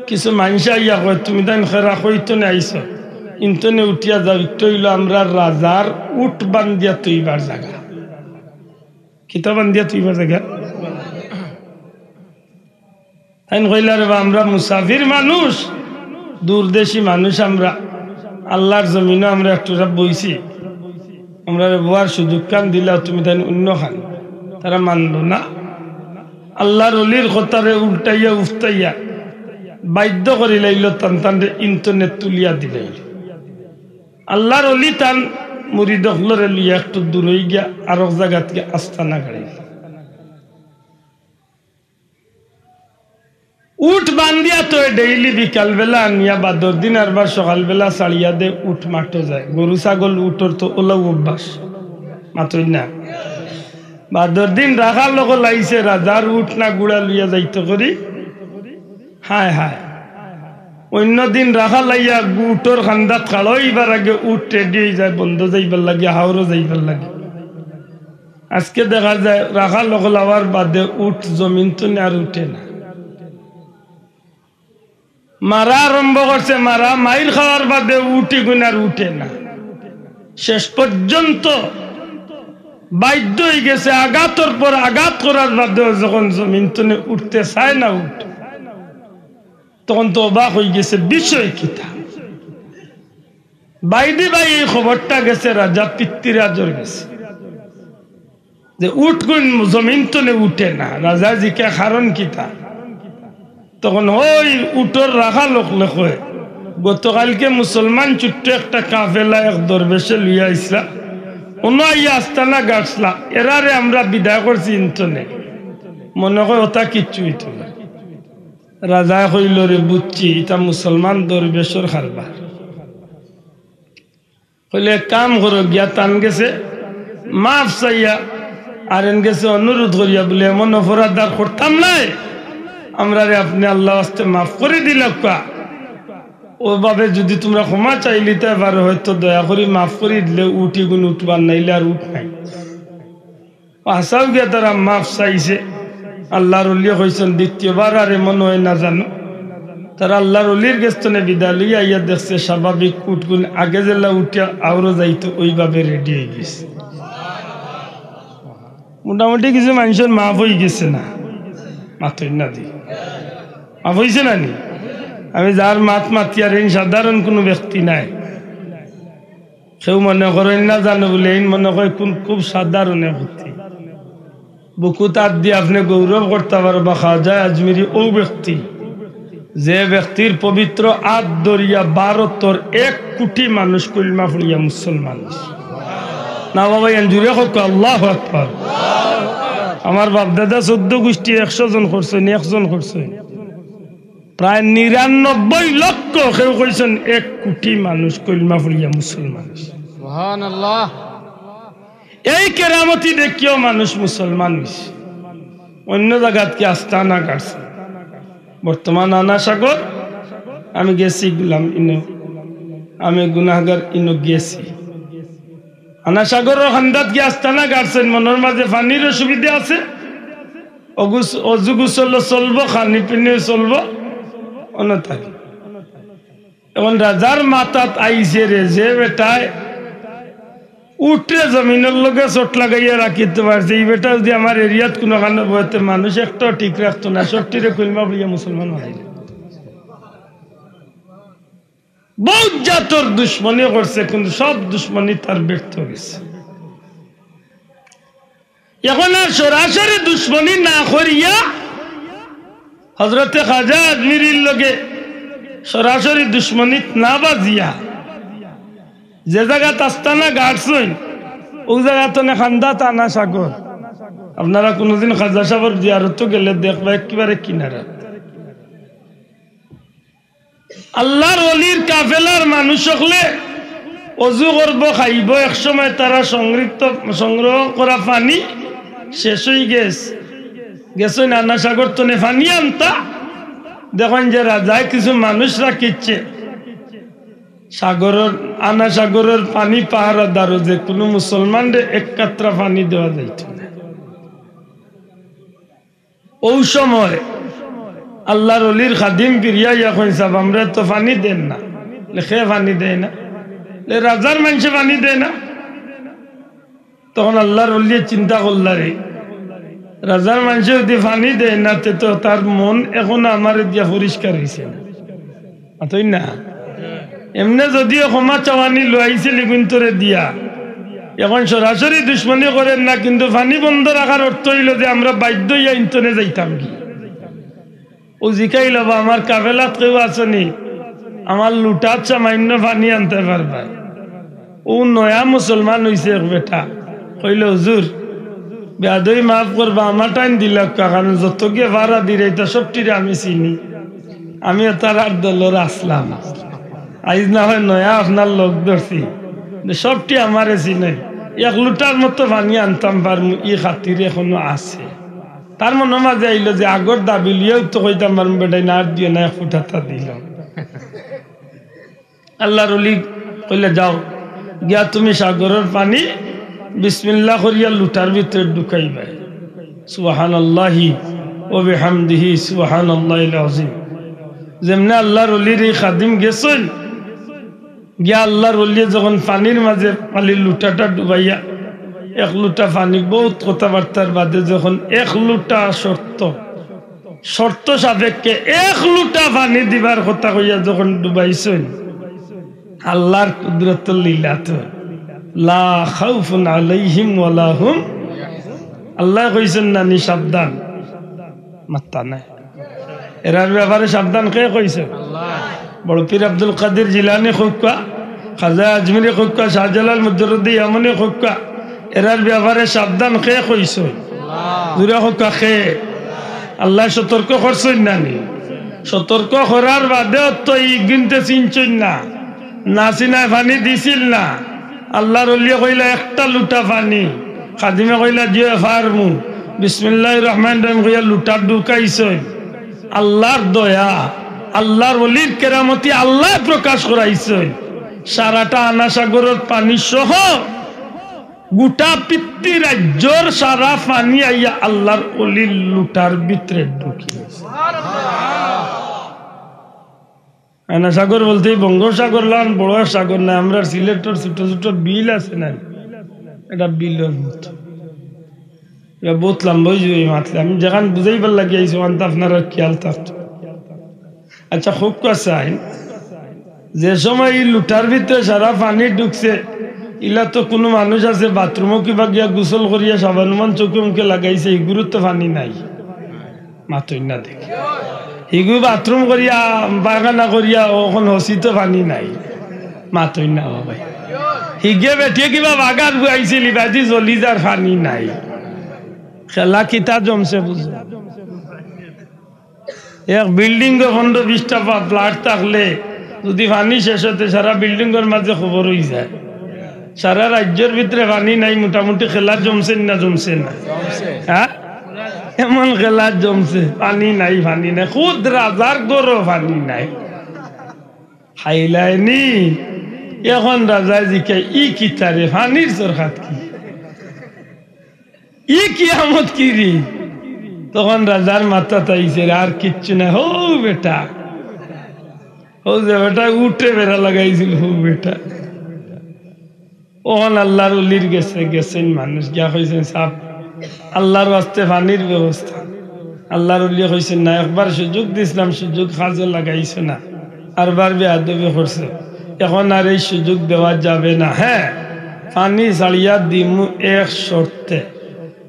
কিছু মানুষ আইয়া কয় তুমি তাই খেরা কইতনে আইস ইন্তনে উঠিয়া যাও একটু হইল আমরা রাজার উট বান্ধিয়া তুইবার জায়গা কিতা বান্ধিয়া তুইবার জায়গা তাই কইলা রে আমরা মুসাফির মানুষ দূরদেশী মানুষ আমরা আল্লাহর জমিনে আমরা একটু বইছি আমরা বোয়ার সুযোগ কান দিলা তুমি তাই অন্য খান তারা মানলো না আল্লাহর অলির কথারে উল্টাইয়া উফতাইয়া বাধ্য করি লাইল তান তানরে ইন্টারনেট তুলিয়া দিলাইল আল্লাহর অলি তান মুরিদ হলরে লিয়া একটু দূর হয়ে গিয়া আর এক জায়গা থেকে আস্তানা গাড়াইল উঠ বান্ধিয়া তো ডেইলি বিকাল বেলা আনিয়া বা 10 দিন আর বা সকাল বেলা ছাড়িয়া দে উঠ মাঠে যায় গরু ছাগল উঠর তো ওলাও অভ্যাস মাতই না বা 10 দিন রাখার লোক লাইছে রাজার উঠ না গুড়া লইয়া যাইতে করি হায় হায় অন্য দিন রাখা লাইয়া উঠর খান্দাত খাড়ইবার আগে উঠ রেডি হয়ে যায় বন্ধ যাইবার লাগে হাওড়ও যাইবার লাগে আজকে দেখা যায় রাখার লোক লাওয়ার বাদে উঠ জমিন তো আর উঠে না মারা আরম্ভ করছে মারা মাইল খাওয়ার বাদে উঠি গুণ আর উঠে না শেষ পর্যন্ত বাধ্য হয়ে গেছে আঘাতর পর আঘাত করার বাদেও যখন জমিন তনে উঠতে চায় না উঠ তখন তো অবাক হয়ে গেছে বিষয় কিতা বাইদি ভাই এই খবরটা গেছে রাজা পিতৃরাজর গেছে যে উঠ গুণ জমিন তনে উঠে না রাজা জিকে কারণ কিতা তখন ওই উঠোর রাখা লোক লেখে গতকালকে মুসলমান ছোট্ট একটা কাফেলা এক দরবেশে লইয়া আইসলা অন্য আইয়া আস্তানা গাছলা এরারে আমরা বিদায় করছি ইন্তনে মনে হয় ওটা কিচ্ছু হইতো না রাজা কইল রে বুঝছি এটা মুসলমান দরবেশর খারবার কইলে কাম করো গিয়া টান গেছে মাফ চাইয়া আর এন গেছে অনুরোধ করিয়া বলে এমন অপরাধ করতাম নাই আমরা রে আপনি আল্লাহ আস্তে মাফ করে দিল ওভাবে যদি তোমরা ক্ষমা চাইলিতে পারো হয়তো দয়া করে মাফ করে দিলে উঠি গুণ উঠবার নাইলে আর উঠ নাই আসাও গিয়া তারা মাফ চাইছে আল্লাহর ওলি হয়েছেন দ্বিতীয়বার আর এমন হয় না জানো তারা আল্লাহর ওলির গেস্তনে বিদায় লইয়া ইয়া দেখছে স্বাভাবিক উঠগুন আগে জেলা উঠিয়া আরো যাইতো ওইভাবে রেডি হয়ে গেছে মোটামুটি কিছু মানুষের মাফ হয়ে গেছে না মাথই না দি মাফ হয়েছে না নি আমি যার মাত মাতি আর সাধারণ কোনো ব্যক্তি নাই কেউ মনে করেন না জানো বলে এই মনে করে কোন খুব সাধারণ ব্যক্তি বুকু তার দিয়ে আপনি গৌরব করতে পারবা খাজা আজমিরি ও ব্যক্তি যে ব্যক্তির পবিত্র আদ দরিয়া ভারতর 1 কোটি মানুষ কলমা পড়িয়া মুসলমান না বাবা জুড়ে হোক আল্লাহু আকবার আমার বাপ দাদা 14 গোষ্ঠী 100 জন করছেন 1 জন করছেন প্রায় 99 লক্ষ কেউ কইছেন 1 কোটি মানুষ কলমা পড়িয়া মুসলমান সুবহানাল্লাহ এই কেরামতি দেখিও মানুষ মুসলমান হইছে অন্য জায়গাত কি আস্তানা কাটছে বর্তমান আনা সাগর আমি গেছি গুলাম ইনো আমি গুনাহগার ইনো গেছি আনা সাগর খান্দাত কি আস্তানা কাটছেন মনের মাঝে পানির সুবিধা আছে অজু গোসল চলবো খানি পিনি চলবো অন্য থাকে এখন রাজার মাথাত আইছে রে যে বেটায় উঠে জমিনের লগে চোট লাগাইয়া রাখিতে পারছে এই বেটা যদি আমার এরিয়াত কোনো কারণে বইতে মানুষ একটাও ঠিক রাখতো না সবটিরে কলমা বইয়া মুসলমান হইল বহুত জাতর দুশ্মনী করছে কিন্তু সব দুশ্মনী তার ব্যর্থ গেছে এখন আর সরাসরি দুশ্মনী না করিয়া হযরতে খাজা আজমিরির লগে সরাসরি দুশ্মনী না বাজিয়া যে জায়গা আস্তানা গাড়ছেন ওই জায়গা তো খান্দা টানা সাগর আপনারা কোনোদিন খাজা সাগর জিয়ারত গেলে দেখবা একেবারে কিনারা আল্লাহর ওলির কাফেলার মানুষ হলে অজু করব খাইব এক সময় তারা সংগ্রহ করা পানি শেষ হয়ে গেছে নানা সাগর তো পানি আনতা দেখেন যে রাজায় কিছু মানুষ রাখিচ্ছে সাগরের আনা সাগরের পানি পাহারা দাঁড়ো যে কোনো মুসলমানদের 1 কাতরা পানি দেওয়া যাইত না ওই সময় আল্লাহর ওলির খাদিম ফিরিয়া এখন সাহেব আমরা তো পানি দেন না লেখে পানি দেয় না রাজার মানুষে পানি দেয় না তখন আল্লাহর ওলি চিন্তা করলারে রাজার মানুষে যদি পানি দেয় না তো তার মন এখন আমার দিয়া পরিষ্কার হয়েছে না এমনি যদিও ক্ষমা চাওয়ানি লইছিল কিন্তু দিয়া এখন সরাসরি দুশ্মনী করেন না কিন্তু পানি বন্ধ রাখার অর্থ হইল যে আমরা বাধ্য হইয়া ইন্তনে যাইতাম কি ও জিকাই লবা আমার কাফেলাত কেউ আসনি আমার লুটাত সামান্য পানি আনতে পারবা ও নয়া মুসলমান হইছে বেটা কইল হুজুর বেয়াদই মাফ করবা আমার টাইম দিলাম কারণ যত গিয়ে ভাড়া দিলে এটা সবটিরে আমি চিনি আমি তার আর দলের আসলাম আইজ না হয় নয়া আপনার লোক ধরছি সবটি আমারে চিনে 1 লুটার মতো পানি আনতাম পারমু ই খাতির এখনো আছে তার মনে মাঝে আইলো যে আগর দাবি লিয়েও তো কইতাম পারমু বেটাই না আর দিও না 1 ফুটাতা দিল আল্লাহর ওলি কইলে যাও গিয়া তুমি সাগরের পানি বিসমিল্লাহ করিয়া লুটার ভিতরে ঢুকাইবা সুবহানাল্লাহি ওয়া বিহামদিহি সুবহানাল্লাহিল আযীম যেমনে আল্লাহর ওলির এই খাদিম গেছেন গিয়া আল্লাহর ওলি যখন পানির মাঝে পালি লুটাটা ডুবাইয়া 1 লুটা পানি বহুত কথাবার্তার বাদে যখন 1 লুটা শর্ত সাপেক্ষে 1 লুটা পানি দিবার কথা কইয়া যখন ডুবাইছেন আল্লাহর কুদরতুল লীলা তো লা খাউফুন আলাইহিম ওয়ালা হুম আল্লাহ কইছেন না নি সাবধান মাত্তা নাই এরার ব্যাপারে সাবধান কে কইছে আল্লাহ বড় পীর আব্দুল কাদের জিলানী খুক্কা খাজা আজমিরি খুক্কা শাহজালাল মুজাররদি ইয়ামানি খুক্কা এরার ব্যাপারে সাবধান কে কইছে আল্লাহ দুরা খুক্কা কে আল্লাহ সতর্ক করছেন না নি সতর্ক করার বাদেও তো ই গিনতে চিনছেন না নাসিনায় পানি দিছিল না আল্লাহর ওলি কইলা 1টা লুটা পানি খাদিমে কইলা জিও ফারমু বিসমিল্লাহির রহমানির রহিম কইয়া লুটা ঢুকাইছে আল্লাহর দয়া আল্লাহর ওলির কেরামতি আল্লাহ প্রকাশ করাইছে সারাটা আনা সাগরের পানি সহ গোটা পৃথিবী রাজ্যর সারা পানি আইয়া আল্লাহর অলির লুটার ভিতরে ঢুকিয়ে আয়না সাগর বলতে বঙ্গোপসাগর লান বড় সাগর না, আমরা সিলেটের ছোট ছোট বিল আছে না, এটা বিলের মতো বহুত লম্বা মাতলে আমি যেখান বুঝাইবার লাগিয়ে আইসি আনতে আপনারা খেয়াল থাকতো। আচ্ছা খুব কাছে আইন যে সময় এই লুটার ভিতরে সারা পানি ঢুকছে, ইলা তো কোনো মানুষ আছে বাথরুমও কিবা গিয়া গোসল করিয়া সাবানুমান চোখে মুখে লাগাইছে, এগুলো তো পানি নাই মাতই না দেখে, এগুলো বাথরুম করিয়া পায়খানা করিয়া ওখান হসি তো পানি নাই মাতই না ভাই, হিগে বেঠিয়ে কিবা বাগার বুয়াইছিল বাজি জ্বলি যার পানি নাই, খেলা কিতা জমছে বুঝো। এক বিল্ডিং 15-20টা ফ্ল্যাট থাকলে যদি পানি শেষ হতে সারা বিল্ডিং এর মাঝে খবর হয়ে যায়, সারা রাজ্যের ভিতরে পানি নাই, মোটামুটি খেলা জমছে না জমছে না, হ্যাঁ এমন খেলা জমছে, পানি নাই পানি নাই, খুদ রাজার গরো পানি নাই হাইলাইনি। এখন রাজা জিকে ই কিতারে পানির সরকার কি ই কিয়ামত কি রে, তখন রাজার মাথা তাইছে আর কিচ্ছু না, হো বেটা ও যে বেটা উঠে বেড়া লাগাইছিল, হো বেটা ওখান আল্লাহর অলির গেছেন মানুষ গিয়া কইছেন সাপ আল্লাহর ওয়াস্তে পানির ব্যবস্থা, আল্লাহর অলি কইছেন না, একবার সুযোগ দিছিলাম, সুযোগ কাজে লাগাইছো না, আরবার বেয়াদবি করছে, এখন আর এই সুযোগ দেওয়া যাবে না। হ্যাঁ পানি ছাড়িয়া দিমু এক শর্তে,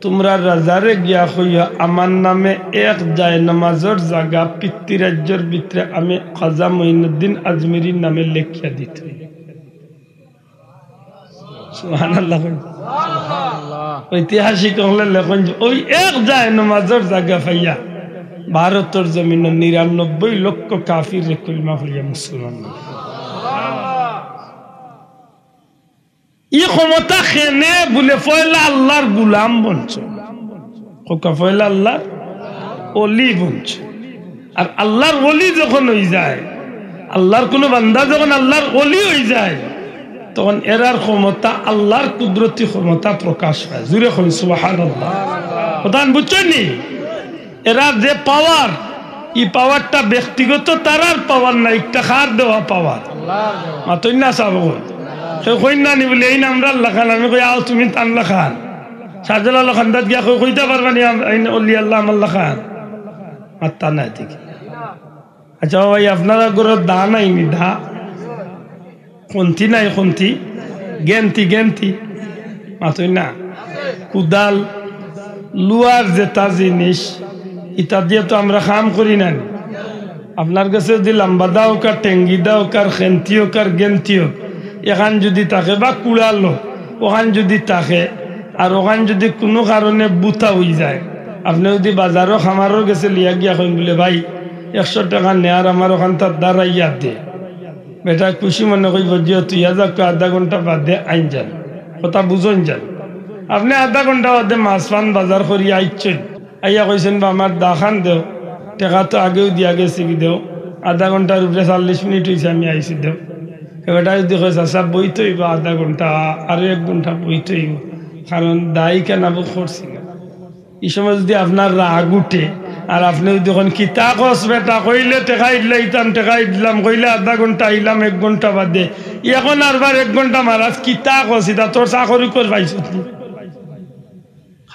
তোমরা রাজারে গিয়া কইয়া আমার নামে এক যায় নামাজের জায়গা পিতৃ রাজ্যের ভিতরে আমি খাজা মঈনুদ্দিন আজমিরির নামে লেখিয়া দিতে। সুবহানাল্লাহ। ঐতিহাসিক হলে লেখন ওই এক যায় নামাজের জায়গা পাইয়া ভারতের জমিন 99 লক্ষ কাফির কলিমা পড়িয়া মুসলমান। ই ক্ষমতা খেনে বলে পয়লা আল্লাহর গুলাম বলছে, পয়লা আল্লাহর অলি বলছে। আর আল্লাহর অলি যখন হয়ে যায়, আল্লাহর কোন বান্দা যখন আল্লাহর অলি হয়ে যায়, তখন এরার ক্ষমতা আল্লাহর কুদরতি ক্ষমতা প্রকাশ পায়। জুড়ে কই সুবহানাল্লাহ। প্রধান বুঝছেন নি, এরা যে পাওয়ার, এই পাওয়ারটা ব্যক্তিগত তারার পাওয়ার না, একটা খার দেওয়া পাওয়ার মাতই না চাব কইনা নি বলে এই নামরা আল্লাহ খান, আমি কই আও তুমি আল্লাহ খান, শাহজালাল খান্দাত গিয়া কইতে পারবানি অলি আল্লাহ আল্লাহ খান, মাত্তা নাই ঠিক। আচ্ছা ভাই আপনারা গরো দা নাই নি, দা খন্তি নাই, খন্তি গেন্তি গেন্তি মাতই না, কুদাল লুয়ার যেটা জিনিস ইটা দিয়ে তো আমরা কাম করি না। আপনার কাছে যদি লম্বা দাও কার টেঙ্গি দাও কার খেন্তিও কার গেন্তিও এখান যদি থাকে বা কুড়ালো ওখান যদি থাকে, আর ওখান যদি কোনো কারণে বুতা হয়ে যায়, আপনি যদি বাজারও খামারও গেছে লিয়া গিয়া কইন বলে ভাই 100 টাকা নেয়ার আমার ওখান তার দ্বারা ইয়া দে, বেটা খুশি মনে কইব যে তুই আধা ঘন্টা বাদে আইন যান, কথা বুঝন যান। আপনি আধা ঘন্টা বাদে মাছ পান বাজার করিয়া আইছেন, আইয়া কইছেন বা আমার দাখান দেও, টাকা তো আগেও দিয়া গেছে কি দেও, আধা ঘন্টার উপরে 40 মিনিট হয়েছে আমি আইসি দেও। বেটা যদি কইস আচ্ছা বইতে হইব আধা ঘন্টা, আরো 1 ঘন্টা বইতে হইব, কারণ দায়ী কেন করছি না। এই সময় যদি আপনার রাগ উঠে আর আপনি যদি এখন কিতা কস বেটা কইলে টেকা ইলাইতাম, টেকা দিলাম, কইলে আধা ঘন্টা আইলাম 1 ঘন্টা বাদে, এখন আরবার 1 ঘন্টা মারাজ কিতা কস, এটা তোর চাকরি কর পাইছ।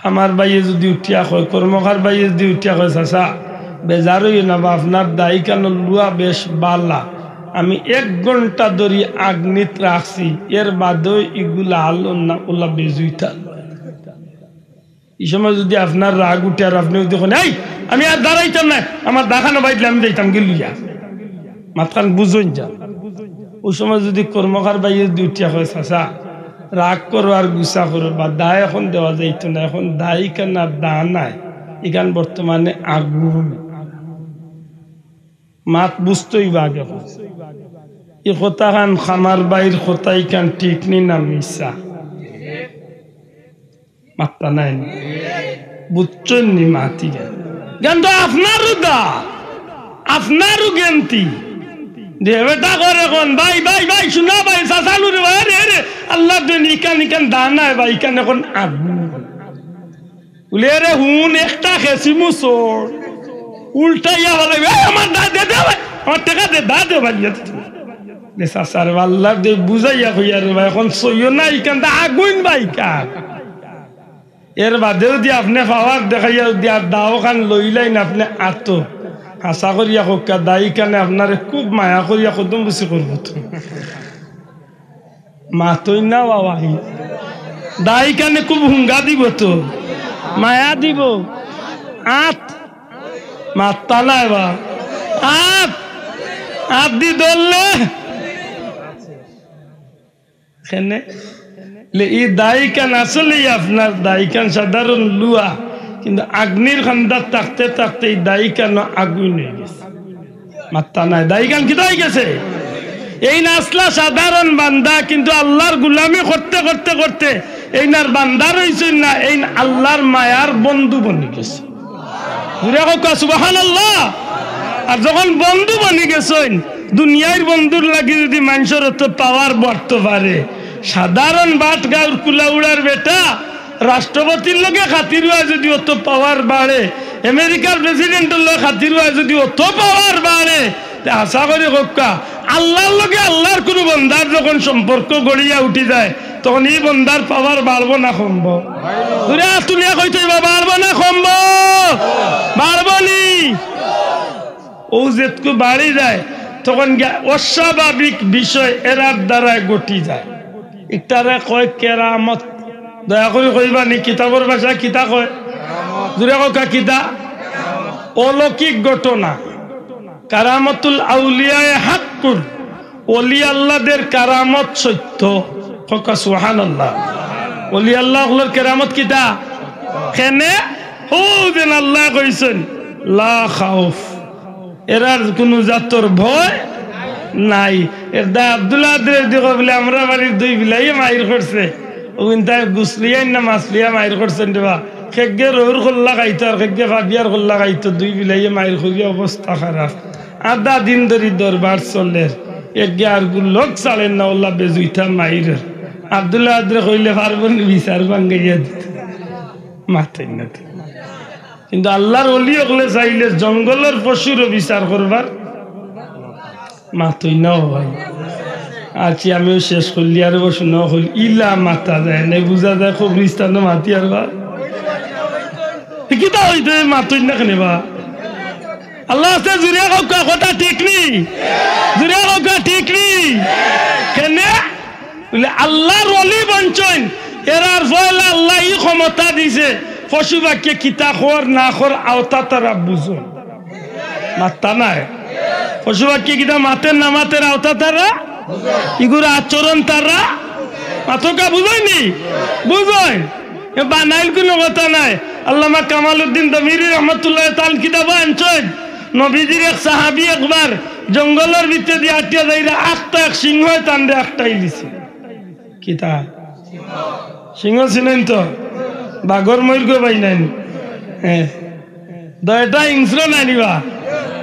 আমার বাইয়ে যদি উঠিয়া কয়, কর্মকার বাইয়ে যদি উঠিয়া কয় চাচা বেজারই না বা আপনার দায়ী কেন লুয়া বেশ বালা, আমি 1 ঘন্টা ধরি আগ্নিত রাখছি, এর বাদেও এগুলা আলো না ওলা বেজুইতা। এই সময় যদি আপনার রাগ উঠে আর আপনি দেখুন এই আমি আর দাঁড়াইতাম না, আমার দেখানো বাইলে আমি যাইতাম গেলুইয়া, মাথান বুঝুন যা। ওই সময় যদি কর্মকার বাইয়ে যদি উঠিয়া হয় চাচা রাগ করো আর গুসা করো বা দায় এখন দেওয়া যাইতো না, এখন দায়ী কেন আর দা নাই, এখান বর্তমানে আগুন মাত বুঝতেই বাগে। এই কথা খান খামার বাইর কথা ইখান ঠিক নি না মিশা, মাত্তা নাই বুঝছেন নি মাতি জ্ঞান তো আপনারও দা, আপনারও জ্ঞানতি দে বেটা করে কোন ভাই ভাই ভাই শুনা ভাই সাসালু রে ভাই রে আল্লাহ দিন ইকান ইকান দানা ভাই ইকান এখন আগুন উলে রে হুন একটা খেসিমু সোর উল্টাইয়া বলে আমার দা দে দে ভাই আমার টাকা দে দা দে ভাই দে সাসার আল্লাহ দে বুঝাইয়া কইয়া রে ভাই এখন সইও না ইকান দা আগুন ভাই কার এর বাদেও দিয়ে আপনি পাওয়ার দেখাইয়া দিয়া দাও খান লইলাইন আপনি আতো আশা করিয়া হোকা দায়ী কানে আপনারে খুব মায়া করিয়া কদম বেশি করবো তো মাতই না বাবা দায়ী কানে খুব হুঙ্গা দিব তো মায়া দিব আত মাত্তা নাই বা আত আত দি ধরলে কেনে এই দায়ী কান আসলে আপনার দায়ী কান সাধারণ লুয়া কিন্তু আগ্নির খান্দার থাকতে থাকতে এই দায়ী কেন আগুন হয়ে গেছে মাত্তা নাই দায়ী কান কি হয়ে গেছে এই নাসলা সাধারণ বান্দা কিন্তু আল্লাহর গুলামি করতে করতে করতে এই নার বান্দা রয়েছে না এই আল্লাহর মায়ার বন্ধু বনি গেছে সুবহানাল্লাহ আর যখন বন্ধু বনি গেছেন দুনিয়ার বন্ধুর লাগি যদি মানুষের অত পাওয়ার বাড়তে পারে সাধারণ বাট গাঁর কুলাউড়ার বেটা রাষ্ট্রপতির লগে খাতির হয় যদি অত পাওয়ার বাড়ে আমেরিকার প্রেসিডেন্টের লগে খাতির হয় যদি অত পাওয়ার বাড়ে আশা করি হক্কা আল্লাহর লগে আল্লাহর কোন বন্দার যখন সম্পর্ক গড়িয়া উঠি যায় তখন এই বন্দার পাওয়ার বাড়বো না কমব তুলে তুলিয়া কইতে বাড়বো না কমব বাড়বো নি ও যেটুকু বাড়ি যায় তখন অস্বাভাবিক বিষয় এরার দ্বারা গটি যায় একটারে কয় কেরামত দয়া করে কইবা নি কিতাবের ভাষা কিতা কয় জুড়ে কা কিতা অলৌকিক ঘটনা কারামতুল আউলিয়ায়ে হাক্কুর ওলি আল্লাহদের কারামত সত্য কা সুবহানাল্লাহ ওলি আল্লাহর কারামত কিতা কেনে ও দেন আল্লাহ কইছেন লা খাউফ এরার কোনো জাতর ভয় নাই এর দা আব্দুল্লাহ দিকে বলে আমরা বাড়ির দুই বিলাই মাইর করছে ওইটা গুসলিয়ান না মাসলিয়া মাইর করছেন দেবা খেগে রোর খোল্লা খাইতো আর খেগে ভাবিয়ার খোল্লা খাইতো দুই বিলাইয়ে মাইর করিয়া অবস্থা খারাপ আধা দিন ধরে দরবার চলের এগে আর লোক চালেন না ওল্লা বেজুইটা মাইর আব্দুল্লাহ আদ্রে কইলে পারবেন বিচার ভাঙ্গাইয়া দিতে মাথায় না কিন্তু আল্লাহর ওলি হলে চাইলে জঙ্গলের পশুরও বিচার করবার মাথই না ভাই আছি আমিও শেষ করলি আর বসু ন হল ইলা মাথা যায় না বুঝা যায় খুব রিস্তানো মাতি আর বা কিতা হইতে মাথই না কেনে বা আল্লাহ আছে জুরিয়া কাউকা কথা ঠিক নি জুরিয়া কাউকা ঠিক নি কেনে বলে আল্লাহর ওলি বঞ্চন এরার ফলে আল্লাহ ই ক্ষমতা দিছে পশু বাক্যে কিতা খর না খর আওতা তারা বুঝুন মাত্তা নাই পশু বাক্যে কিতা মাতের না মাতের আওতা তারা ইগুর আচরণ তারা মাথকা বুঝায়নি বুঝায় বানাইল কোনো কথা নাই আল্লামা কামালউদ্দিন দমিরি রহমতুল্লাহ তাআলা কিতাব আনছেন নবীজির এক সাহাবী একবার জঙ্গলের ভিতরে দিয়ে আটিয়া যাইরা একটা এক সিংহ তান্ডে একটাই লিছে কিতা সিংহ চিনেন তো বাঘর ময়ূর গো পাই নাই হ্যাঁ দয়টা হিংস্র নাই নিবা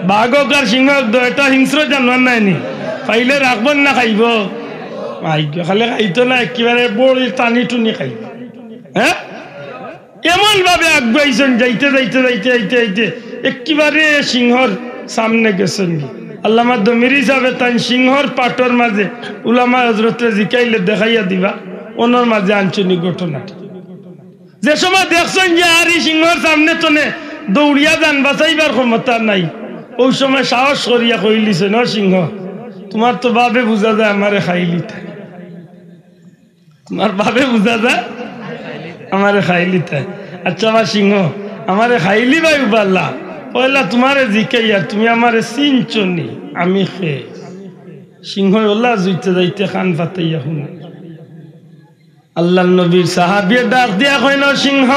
বাঘ আর সিংহ দয়টা হিংস্র জানোয়ার নাইনি পাইলে রাখবেন না খাইব খালে খাইতো না একেবারে বড়ি টানি টুনি খাইব হ্যাঁ এমন ভাবে আগুয়াইছেন যাইতে যাইতে যাইতে যাইতে যাইতে একেবারে সিংহর সামনে গেছেন আল্লামা দমিরি সাহেব তাই সিংহর পাটর মাঝে উলামা হজরতে জিকাইলে দেখাইয়া দিবা ওনার মাঝে আঞ্চলিক ঘটনাটা যে সময় দেখছেন যে আর এই সিংহর সামনে তনে দৌড়িয়া যান বাঁচাইবার ক্ষমতা নাই ওই সময় সাহস করিয়া কইলিছে না সিংহ তোমার তো বাবে বুঝা যায় আমারে খাইলি তাই তোমার বাবে বুঝা যায় আমারে খাইলি তাই আচ্ছা বা সিংহ আমারে খাইলি ভাই উবাল্লা পয়লা তোমারে জিকাইয়া তুমি আমারে চিনচনি আমি খে সিংহ ওল্লা জুইতে যাইতে খান পাতাইয়া শুনে আল্লাহ নবীর সাহাবিয়ে ডাক দিয়া কইল সিংহ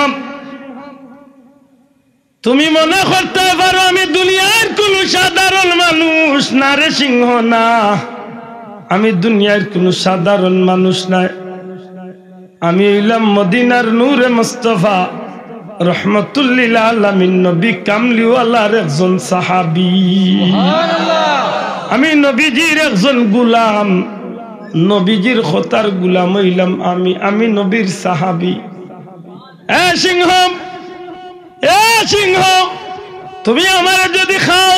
তুমি মনে করতে পারো আমি দুনিয়ার কোন সাধারণ মানুষ না রে সিংহ না আমি দুনিয়ার কোন সাধারণ মানুষ না আমি হইলাম মদিনার নূরে মুস্তাফা রহমতুল লিল আলামিন নবী কামলিওয়ালার একজন সাহাবী। আমি নবীজির একজন গোলাম, নবীজির খতার গোলাম হইলাম আমি নবীর সাহাবী। এ সিংহ, এ সিংহ, তুমি আমারে যদি খাও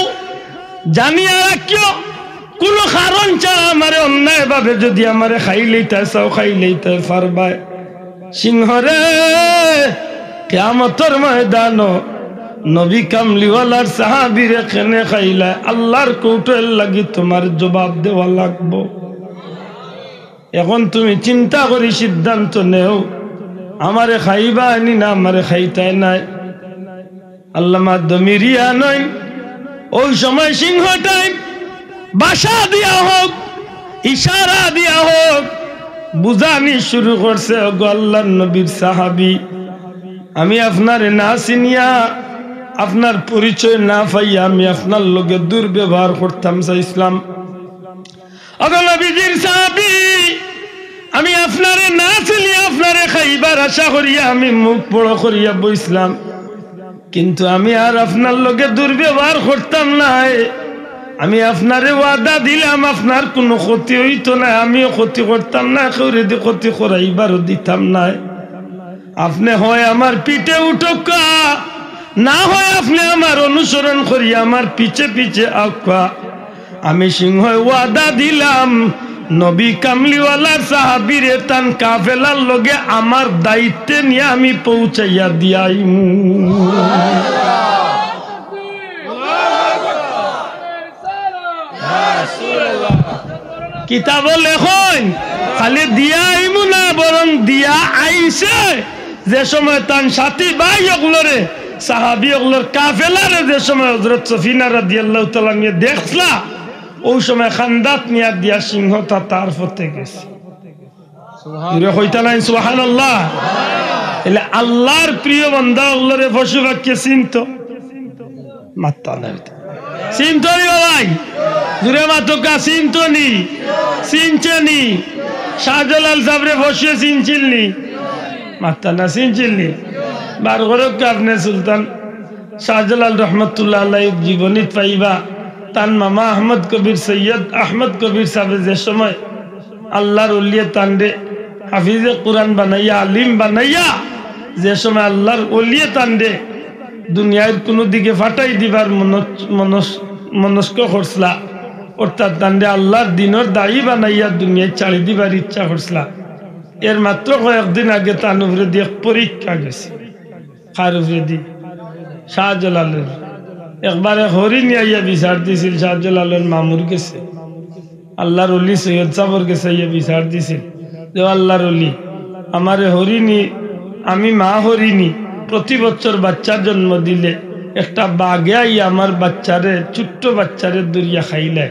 জানিয়া রাখিও, কোন কারণ ছাড়া আমারে অন্যায় ভাবে যদি আমারে খাই লইতে চাও খাই লইতে পারবা। সিংহ রে, কিয়ামতের ময়দান নবী কামলিওয়ালার সাহাবীরে কেনে খাইলা আল্লাহর কোর্টের লাগি তোমার জবাব দেওয়া লাগবো। এখন তুমি চিন্তা করি সিদ্ধান্ত নেও, আমারে খাইবা আনি না আমারে খাইতে নাই। আল্লামা দমিরিয়া নয় ওই সময় সিংহটাই বাসা দিয়া হোক ইশারা দিয়া হোক বুঝানি শুরু করছে, ওগো আল্লাহর নবীর সাহাবী, আমি আপনারে না চিনিয়া আপনার পরিচয় না পাইয়া আমি আপনার লগে দুর্ব্যবহার করতাম চাইছিলাম। ওগো নবীজির সাহাবী, আমি আপনারে না চিনিয়া আপনারে খাইবার আশা করিয়া আমি মুখ বড় করিয়া বইছিলাম, কিন্তু আমি আর আপনার লগে দুর্ব্যবহার করতাম না। আমি আপনারে ওয়াদা দিলাম আপনার কোনো ক্ষতি হইতো না, আমিও ক্ষতি করতাম না, কেউরে দিয়ে ক্ষতি করাইবারও দিতাম না। আপনি হয় আমার পিঠে উঠকা, না হয় আপনি আমার অনুসরণ করি আমার পিছে পিছে আঁকা। আমি সিংহ ওয়াদা দিলাম নবী কামলিওয়ালার সাহাবীরে তান কাফেলার লগে আমার দায়িত্বে নিয়ে আমি পৌঁছাইয়া দিয়াইমু। কিতাব লেখন খালি দিয়া আইমু না, বরং দিয়া আইছে। যে সময় তান সাথী ভাই ওগুলোরে সাহাবী ওগুলোর কাফেলারে যে সময় হযরত সফিনা রাদিয়াল্লাহু তাআলা নিয়ে দেখলা, ওই সময় খান্দাত নিয়া দিয়া সিংহটা তার পথে গেছে। সুবহানাল্লাহ। এলে আল্লাহর প্রিয় বান্দা ওগুলোরে পশু পাখি চিনতো মাত্তা নাই, চিনতো নি ভাই? দূরে মাতকা চিনতো নি? চিনছে নি? শাহজালাল সাবরে বসে চিনছিলনি? মাত্তা না চিনছিলনি? বার করক আপনি সুলতান শাহজালাল রহমতুল্লাহ আলাইহি জীবনীত পাইবা তান মামা আহমদ কবির সৈয়দ আহমদ কবির সাহেব যে সময় আল্লাহর ওলিয়ে তান্ডে হাফিজে কোরআন বানাইয়া আলিম বানাইয়া যে সময় আল্লাহর ওলিয়ে তান্ডে দুনিয়ার কোনো দিকে ফাটাই দিবার মনস্ক করছলা, অর্থাৎ তান্ডে আল্লাহর দিনের দায়ী বানাইয়া দুনিয়ায় চালি দিবার ইচ্ছা করছলা। এর মাত্র কয়েকদিন আগে তার উপরে দিয়ে পরীক্ষা গেছে। কার উপরে দি? শাহজালালের। একবারে হরিণ আইয়া বিচার দিছিল, শাহজালালের মামুর গেছে, আল্লাহর ওলি সৈয়দ সাবর গেছে ইয়া বিচার দিছিল যে আল্লাহর ওলি আমারে হরিণী, আমি মা হরিণী প্রতি বছর বাচ্চার জন্ম দিলে একটা বাঘে আইয়া আমার বাচ্চারে ছোট্ট বাচ্চারে দরিয়া খাইলে,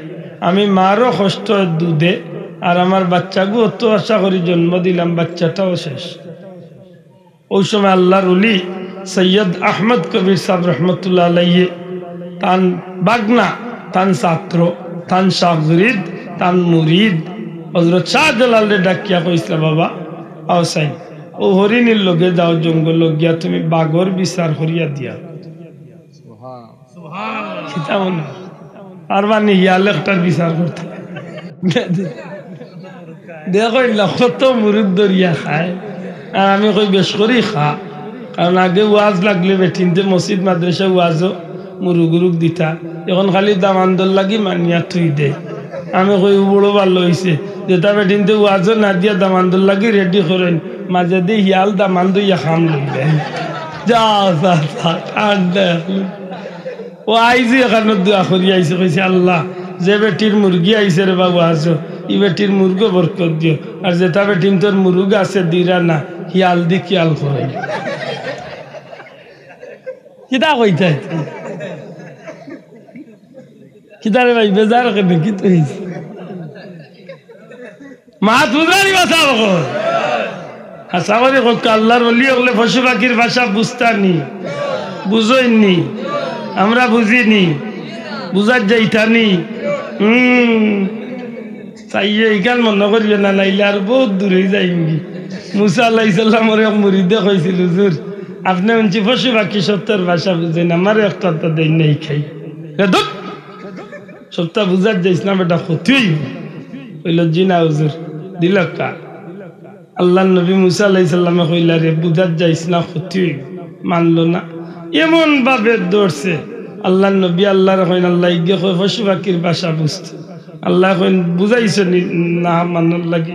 আমি মারও কষ্ট দুধে আর আমার বাচ্চাকে অত আশা করি জন্ম দিলাম, বাচ্চাটাও শেষ। ওই সময় আল্লাহর ওলি সৈয়দ আহমদ কবির সাহেব রহমতুল্লাহ আলাইহি তান বাগনা, তান ছাত্র, তান শাগরিদ, তান মুরিদ হযরত শাহজালালে ডাকিয়া কইছিল, বাবা আওসাই ও হরিণীর লগে যাও জঙ্গল গিয়া তুমি বাঘর বিচার করিয়া দিয়া। আর মানে ইয়ালে একটা বিচার করতে দেখো কত মুরুদ দরিয়া খায়, আর আমি কই বেশ করি খা, কারণ আগে ওয়াজ লাগলে বেঠিনতে মসজিদ মাদ্রাসা ওয়াজও মুরুগুরুক দিতা, এখন খালি দামান্দর লাগি মানিয়া থুই দে। আমি কই বড় ভালো হয়েছে যেটা বেঠিনতে ওয়াজও না দিয়া দামান্দর লাগি রেডি করেন, মাঝে দিয়ে হিয়াল দামান্দ ইয়া খাম লইলে যা ঠান্ডা। ও আইজি এখানে দোয়া করি আইসে, কইছে আল্লাহ যে বেটির মুরগি আইসে রে বাবু আসো, ই বেটির মুরগো বরকত দিও, আর যেটা বেটিন তোর মুরগ আছে দিরা না হিয়াল দি খেয়াল করে। কিতা কইতে কিতারে ভাই বেজার কেন কি তুই মাত বুঝানি কথা বকো আশা করি আল্লাহর ওলি হলে পশু পাখির ভাষা বুঝতানি, বুঝইনি, আমরা বুঝিনি, বুঝার যাইতানি। চাইয়ে এইখান মনে করিও না, নাইলে আর বহুত দূরে যাইমগি। মুসা আলাইহিস সালামের এক মুরিদে কইছিল, হুজুর আপনি উঞ্চি পশু পাখি সত্যের ভাষা বুঝেন আমার একটা তো দেই নেই খাই সপ্তাহ বুঝার যাইস না বেটা ক্ষতিই হইল জিনা হুজুর দিল কা আল্লাহ নবী মুসা আলাইহিস সালামে কইলা রে বুঝার যাইস না ক্ষতি মানলো না এমন ভাবে দৌড়ছে আল্লাহ নবী আল্লাহর কইন আল্লাহ ইগে কই পশু পাখির ভাষা বুঝতে আল্লাহ কইন বুঝাইছে না মানার লাগি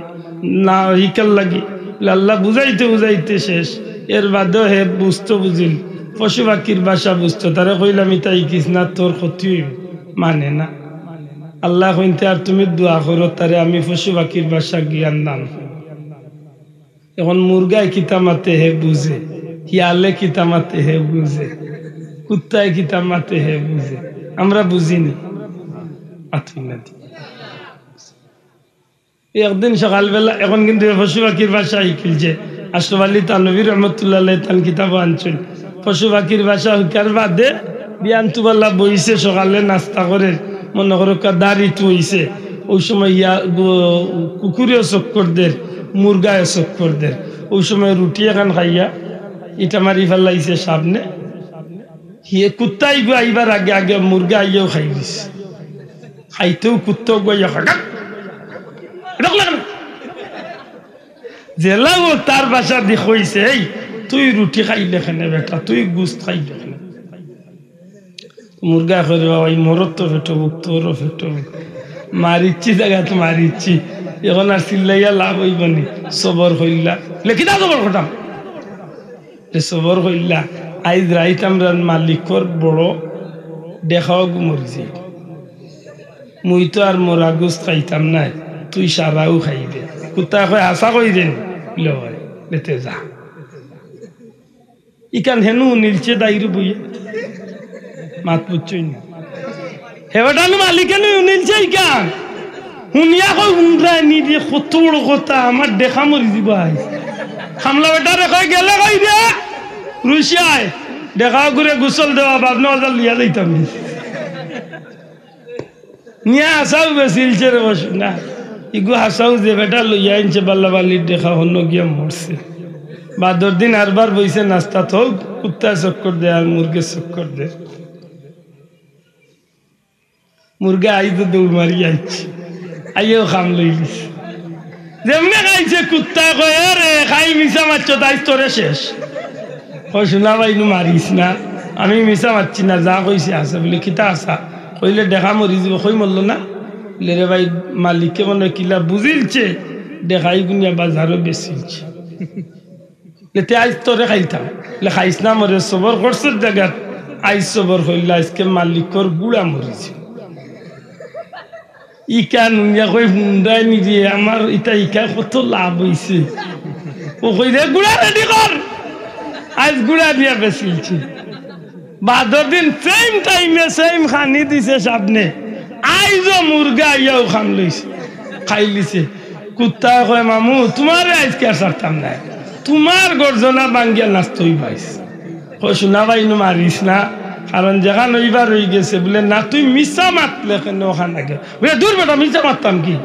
না হিকার লাগি আল্লাহ বুঝাইতে বুঝাইতে শেষ এর বাদেও হে বুঝতো বুঝিল পশু পাখির ভাষা বুঝতো তারা কইলাম তাই কিস না তোর ক্ষতি মানে না আল্লাহ কইতে আর তুমি দোয়া করো তারে আমি পশু পাখির ভাষা জ্ঞান দান এখন মুরগায় কিতামাতে হে বুঝে হিয়ালে কিতামাতে হে বুঝে কুত্তায় কিতামাতে হে বুঝে আমরা বুঝিনি একদিন সকালবেলা এখন কিন্তু পশু পাখির ভাষা শিখিলছে আশরাফ আলী থানভী রহমতুল্লাহ তান কিতাব আনছেন পশু পাখির ভাষা শিকার বাদে বিয়ান্তুবাল্লা বইছে সকালে নাস্তা করে মনে করো দাড়ি তুইছে ওই সময় কুকুরেও চক্কর দের মুরগায় চক্কর দের ওই সময় রুটি এখন খাইয়া ইটা মারি ফেলাইছে সামনে হিয়ে কুত্তাই গো আইবার আগে আগে মুরগা আইয়াও খাই দিছে খাইতেও কুত্তাও গইয়া খাটা জেলা ও তার বাসা দিক হইছে এই তুই রুটি খাইলে খেনে বেটা তুই গুস্ত খাইলে খেনে মুরগা করে ওই মরত তো ফেটো বুক তোরও ফেটো বুক মারিচ্ছি জায়গা তো মারিচ্ছি এখন আর চিল্লাইয়া লাভ হইবনি সবর হইলা লেখিদা সবর ঘটাম সবর হইলা আইজ রাইত আমরা মালিকর বড় দেখাও মরছি মুই তো আর মোরা গুস খাইতাম নাই তুই সারাও খাইবে কুত্তা কয় আশা কই দেন লেতে যা ইকান হেনু নীলছে দাইরু বইয়ে মাত বুঝছই না হেবাটানো মালিকেন নীলছে ইকান শুনিয়া কই হুন্ডায় নি দিয়ে কত বড় কথা আমার দেখা মরি দিব খামলা বেটারে কই গেলে কই দে রুশিয়ায় দেখা করে গোসল দেওয়া ভাবনা ওদের লিয়া দিতাম নিয়ে আসাও বেশিলছে রে বস না ইগু হাসাও যে বেটা লইয়া আনছে বাল্লা বালির দেখা হন্য গিয়া মরছে বাদর দিন আরবার বইছে নাস্তা তো কুত্তা চক্কর দে আর মুরগে চক্কর দে মুরগা আই তো দৌড় মারি আইছে আইও খাম লইলিস যেমনে খাইছে কুত্তা কয়ে রে খাই মিশা মারছ তাই তোরে শেষ কই শোনা ভাই নু মারিস না আমি মিশা মারছি না যা কইছে আছে বলে কিতা আসা কইলে দেখা মরি যাব কই মরল না বলে রে ভাই মালিককে মনে কিলা বুঝিলছে দেখাই গুনিয়া বাজারও বেশিলছে লেতে আইস তোরে খাইতাম লে খাইস না মরে সবর করছর জায়গাত আইস সবর হইলা আজকে মালিকর গুড়া মরিছে ইকা নুনিয়া কই হুন্ডাই নিদিয়ে আমার ইটা ইকা কত লাভ হইছে ও কই রে গুড়া রেডি কর আজ গুড়া দিয়া বেশিলছে বাদর দিন সেম টাইমে সেম খানি দিছে সামনে আইজো মুরগা ইয়াও খাম লইছে খাই লিছে কুত্তা কয় মামু তোমার আজকে আর সারতাম না তোমার গর্জনা বাঙ্গিয়া নাচতই পাইস কই শোনা ভাই নু মারিস না কারণ যেখানে ওইবার হয়ে গেছে বলে না তুই মিশা মাতলে কেন ওখান আগে বলে দূর বেটা মিশা মারতাম কি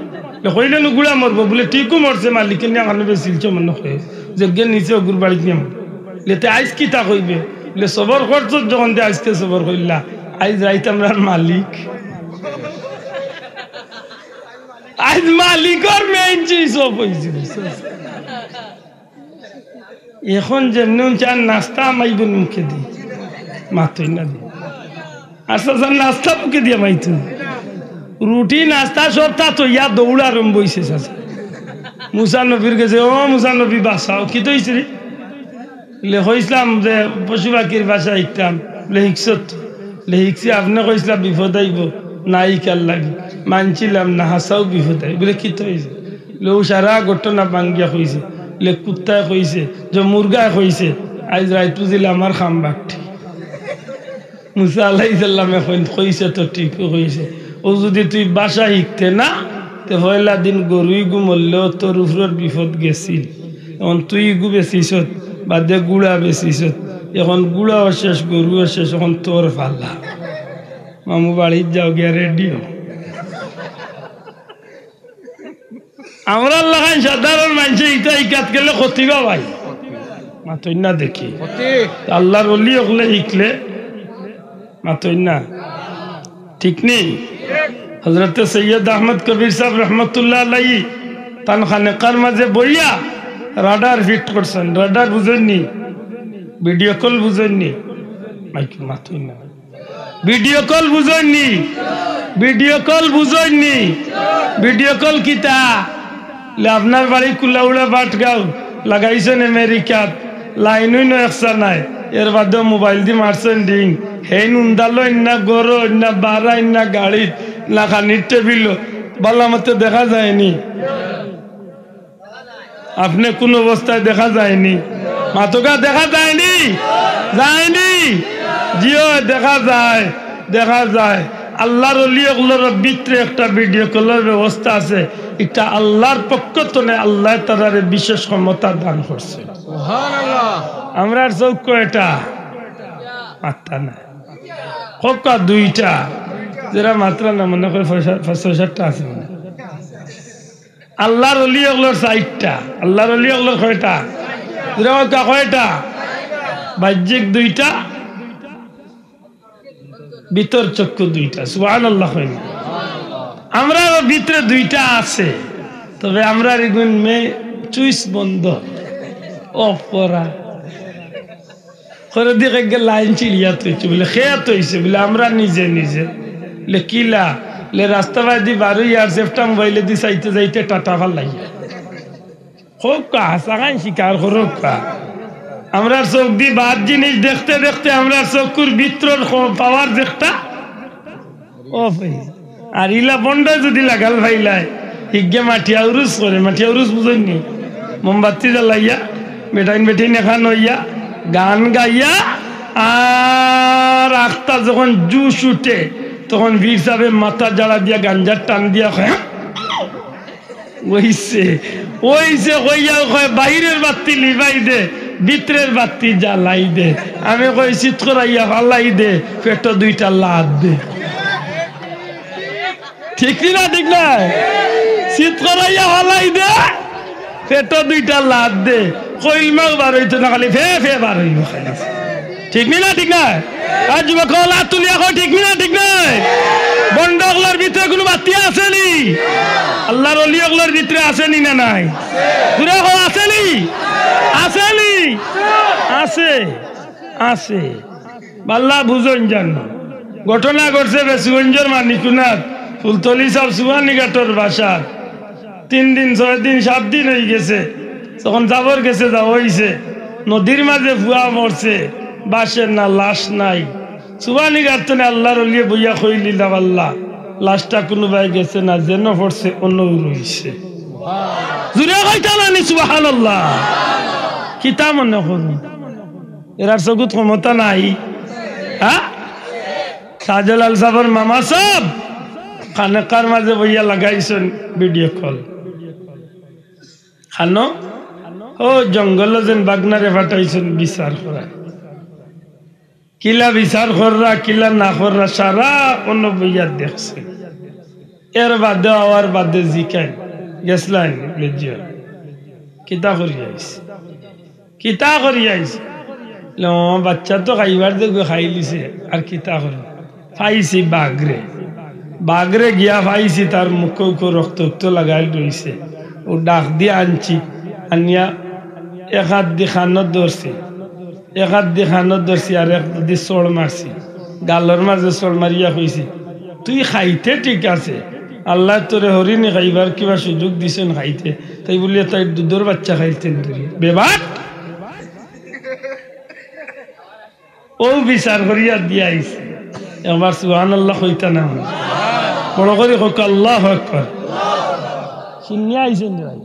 কইলে নু গুড়া মরবো বলে ঠিকও মরছে মালিকের নিয়ে ওখানে বেশিলছে মনে হয় যে গে নিচে গুড় বাড়িতে নিয়ে লেতে আইস কি তা কইবে বলে সবর করছ যখন দিয়ে আজকে সবর কইলা আইজ রাইতে আমরা মালিক আজ মালিকর মেইন চিজ সব হয়েছে এখন যেমন চান নাস্তা মাইব মুখে দিই মাতই না দি আচ্ছা স্যার নাস্তা মুখে দিয়ে মাইত রুটি নাস্তা সব তা তো ইয়া দৌড়া রম বইছে চাচা মুসা নবীর কাছে ও মুসা নবী বাসাও কি তো হয়েছে লে হইসলাম যে পশু পাখির বাসা শিখতাম লে শিখছত লে শিখছি আপনি কইসলাম বিপদ আইব নাই কাল লাগি মানছিলাম না হাসাও বিপদ আই বলে কি তো হয়েছে লে ও সারা ঘটনা বাঙ্গিয়া কইছে লে কুত্তায় কইছে যে মুরগায় কইছে আজ রাইতু দিলে আমার খাম বাগটি মুসা আলাইহিস সালামে কইছে তো ঠিক কইছে ও যদি তুই বাসা শিখতে না তো পয়লা দিন গরুই গু মরলেও তোর উপর বিপদ গেছিল এখন তুই গু বেশিছত বাদে গুড়া বেশিছত এখন গুড়াও শেষ গরুও শেষ এখন তোর ফাল্লা মামু বাড়ির যাও গিয়া রেডিও আমরা লাগান সাধারণ মানুষের ইটা ইকাত গেলে ক্ষতিবা ভাই মাতই না দেখি অতি আল্লাহর ওলি ওগুলো শিখলে মাতই না ঠিক নেই হজরত সৈয়দ আহমদ কবির সাহেব রহমতুল্লাহ আলাইহি তান খানেকার মাঝে বইয়া রাডার ফিট করছেন রাডার বুঝেননি ভিডিও কল বুঝেননি মাতই না ভিডিও কল বুঝেননি ভিডিও কল বুঝেননি ভিডিও কল কিতা আপনার বাড়ি কুলাউড়া বাটগাঁও লাগাইছেন আমেরিকাত লাইনই একসা নাই এর বাদে মোবাইল দিয়ে মারছেন ডিং হেন উন্দালো না গরো না বাড়াই না গাড়ি না খানির টেবিল বালা মতে দেখা যায়নি আপনি কোন অবস্থায় দেখা যায়নি মাতকা দেখা যায়নি যায়নি জিও দেখা যায় দেখা যায় আল্লাহর ওলিগুলোর ভিতরে একটা ভিডিও কলের ব্যবস্থা আছে এটা আল্লাহর পক্ষ থেকে আল্লাহ তাআলার বিশেষ ক্ষমতা দান করছে সুবহানাল্লাহ আমরা চৌক এটা মাত্রা না কোকা দুইটা যারা মাত্রা না মনে করে ৬০টা আছে মনে আল্লাহর ওলিগুলোর ৪টা আল্লাহর ওলিগুলোর কয়টা যারা কয়টা বাহ্যিক দুইটা ভিতর চক্ষু দুইটা সুবহানাল্লাহ কইনা আমরা ভিতরে দুইটা আছে তবে আমরা এগুন মে চুইস বন্ধ অফ করা করে দিকে লাইন চিলিয়া তৈছে বলে খেয়া তৈছে বলে আমরা নিজে নিজে লে কিলা লে রাস্তা বাদি ১২ সেফটা মোবাইলে দি চাইতে যাইতে টাটা ভাল লাগিয়া হোক কা সাগান শিকার করুক কা আমরা চোখ দি বাদ জিনিস দেখতে দেখতে আমরা চোখের ভিতর পাওয়ার দেখটা অফ আর ইলা বন্ধ যদি লাগাল ভাইলাই হিগে মাটিয়া উরুস করে মাটিয়া উরুস বুঝেননি মোমবাতি জ্বালাইয়া বেটাইন বেটিন এখান হইয়া গান গাইয়া আর আখতা যখন জুস উঠে তখন বীর সাহেব মাথা জ্বালা দিয়া গাঞ্জার টান দিয়া হয় ওইছে ওইছে কইয়া কয় বাইরের বাতি লিবাই দে ভিতরের বাতি জ্বালাই দে আমি কই শীত করাইয়া ফালাই দে পেট দুইটা লাদ দে ঠিক না ঠিক না শীত করাইয়া ফালাই দে পেট দুইটা লাদ দে কইল মাগ বার হইতো না খালি ফে ফে বার হইব খালি ঠিক না ঠিক না আজ যুবক লাত তুলিয়া কই ঠিক না ঠিক না বন্ডগলার ভিতরে কোনো বাতি আসেনি আল্লাহর ওলিগুলোর ভিতরে আসেনি না নাই পুরা কো আসেনি আসেনি আছে আছে বাল্লা বুঝন জানো ঘটনা ঘটছে বেসুগঞ্জের মানিকুনাথ ফুলতলি সাহেব সুবানিঘাটর বাসা 3 দিন 6 দিন 7 দিন হয়ে গেছে তখন যাবর গেছে যা হইছে নদীর মাঝে ভুয়া মরছে বাসের না লাশ নাই সুবানিঘাট তো আল্লাহর ওলিয়ে বইয়া কইলি আল্লাহ লাশটা কোনো ভাই গেছে না যেন পড়ছে অন্য রইছে জুড়ে কইতা না সুবহানাল্লাহ কিতা মনে করুন এরার সগুত ক্ষমতা নাই হ্যাঁ শাহজালাল সাহেবের মামা সাহেব খানেকার মাঝে বইয়া লাগাইছেন ভিডিও কল খানো ও জঙ্গল যেন বাগনারে ফাটাইছেন বিচার করা কিলা বিচার কররা কিলা না কররা সারা অন্য বইয়া দেখছে এর বাদে আওয়ার বাদে জিকাই গেছলাইন লেজিয়া কিতা করি আইছে কিতা করি আইছে বাচ্চা তো খাইবার দেখবে খাই লিছে আর কিতা করে পাইছি বাগরে বাগরে গিয়া পাইছি তার মুখ রক্ত লাগাই রইছে ও ডাক দিয়ে আনছি আনিয়া এক হাত দিয়ে খানত ধরছি এক হাত দিয়ে খানত ধরছি আর এক দিয়ে চড় মারছি গালর মাঝে চড় মারিয়া কইছি তুই খাইতে ঠিক আছে আল্লাহ তোরে হরিণী খাইবার কিবা সুযোগ দিছেন খাইতে তাই বলিয়া তাই দুধর বাচ্চা খাইতেন বেবাক ও বিচার করিয়া দিয়া আইছে একবার সুবহানাল্লাহ কইতা না বড় করে হোক আল্লাহু আকবার শুনিয়া আইছেন ভাই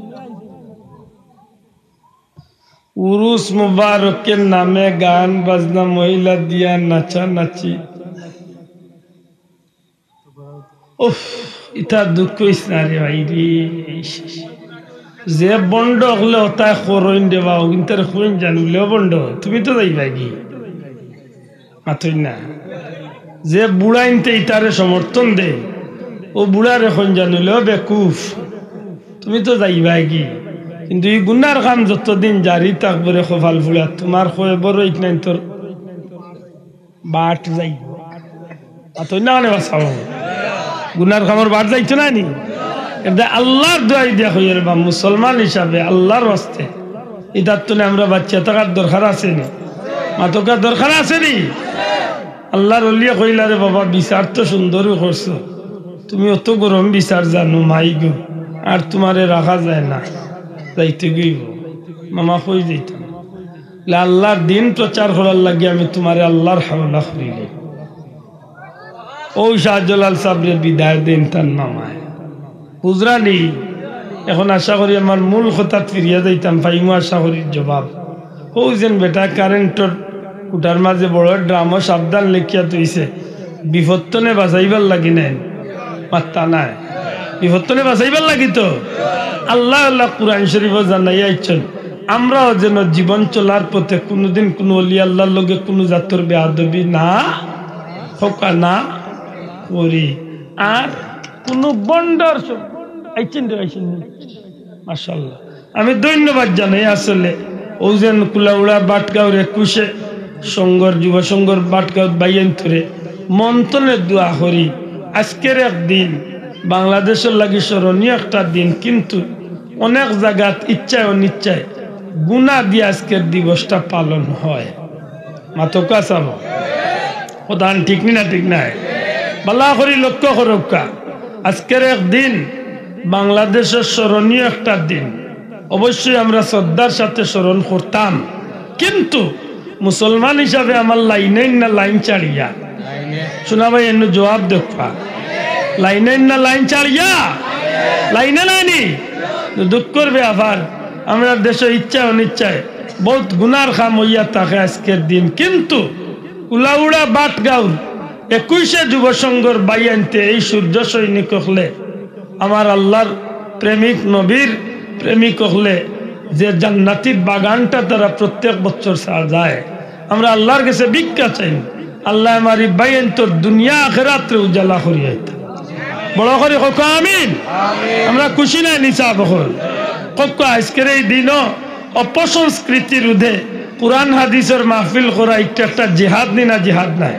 উরুস মুবারকের নামে গান বাজনা মহিলা দিয়া নাচা নাচি উফ ইটা দুঃখ হইস না রে ভাই রে যে বন্ড হলে ওটাই খরইন দেবা ইন্টার খরইন জানুলেও বন্ড তুমি তো যাইবা কি মাথই না যে বুড়া ইনতে ইটারে সমর্থন দে ও বুড়ার এখন জানুলেও বেকুফ তুমি তো যাইবা কি কিন্তু এই গুনার কাম যতদিন জারি থাকবে কপাল ফুলা তোমার কয়ে বড় এক নাই তোর বাট যাই তুই না মানে বাঁচাও গুনার কামর বাট যাইতো না নি এটা আল্লাহর দোয়াই দিয়া হইয়ার বা মুসলমান হিসাবে আল্লাহর হস্তে এটার তো আমরা বাচ্চা থাকার দরকার আছে নি মাতকার দরকার আছে নি আল্লাহর অলিয়া কইলা রে বাবা বিচার তো সুন্দরই করছো তুমি অত গরম বিচার জানো মাই গো আর তোমারে রাখা যায় না যাইতে গইব মামা কই যাইতাম আল্লাহর দিন প্রচার করার লাগে আমি তোমারে আল্লাহর হাওলা করিলে ও শাহজালাল সাবরের বিদায় দিন তার মামায় হুজরানি এখন আশা করি আমার মূল কথা ফিরিয়া যাইতাম পাইমু আশা করি জবাব ও যেন বেটা কারেন্টর কুটার মাঝে বড় ড্রামও সাবধান লেখিয়া তুইছে বিপত্তনে বাঁচাইবার লাগি নেন মাত্তা নাই বিপত্তনে বাঁচাইবার লাগি তো আল্লাহ আল্লাহ কুরআন শরীফ জানাইয়া ইচ্ছেন আমরাও যেন জীবন চলার পথে কোনোদিন কোনো অলি আল্লাহর লগে কোনো জাতর বেয়াদবি না হোকা না করি আর কোনো বন্ডার আইছেন মাশাআল্লাহ আমি ধন্যবাদ জানাই আসলে ও যেন কুলাউড়া বাটগাঁওর 21 সংঘর যুব সংঘর বাটগাঁও বাইন ধরে মন্থনে দোয়া করি আজকের একদিন বাংলাদেশের লাগি স্মরণীয় একটা দিন কিন্তু অনেক জায়গাত ইচ্ছায় অনিচ্ছায় গুণা দিয়ে আজকের দিবসটা পালন হয় মাতকা চাব প্রধান ঠিক না ঠিক নাই বালা করি লক্ষ্য করক্কা আজকের একদিন বাংলাদেশের স্মরণীয় একটা দিন অবশ্যই আমরা শ্রদ্ধার সাথে স্মরণ করতাম কিন্তু মুসলমান হিসাবে আমার লাইনে না লাইন ছাড়িয়া শোনা ভাই এন্ন জবাব দেখবা লাইনে না লাইন ছাড়িয়া লাইনে লাইনি দুঃখ করবে আবার আমরা দেশে ইচ্ছা অনিচ্ছায় বহুত গুনার খাম হইয়া থাকে আজকের দিন কিন্তু উলাউড়া বাটগাঁও 21 যুব সংঘর বাইয়ানতে এই সূর্য সৈনিক হলে আমার আল্লাহর প্রেমিক নবীর প্রেমিক হলে যে জান্নাতির বাগানটা তারা প্রত্যেক বছর যায় আমরা আল্লাহর কাছে ভিক্ষা চাই আল্লাহ আমার বাইন তোর দুনিয়া আখিরাতে উজালা করিয়া বড় করে কক আমিন আমরা খুশি না নিসাব হল কক আজকের এই দিনও অপসংস্কৃতির রোধে কুরআন হাদিসের মাহফিল করা একটা জিহাদ নি না জিহাদ নাই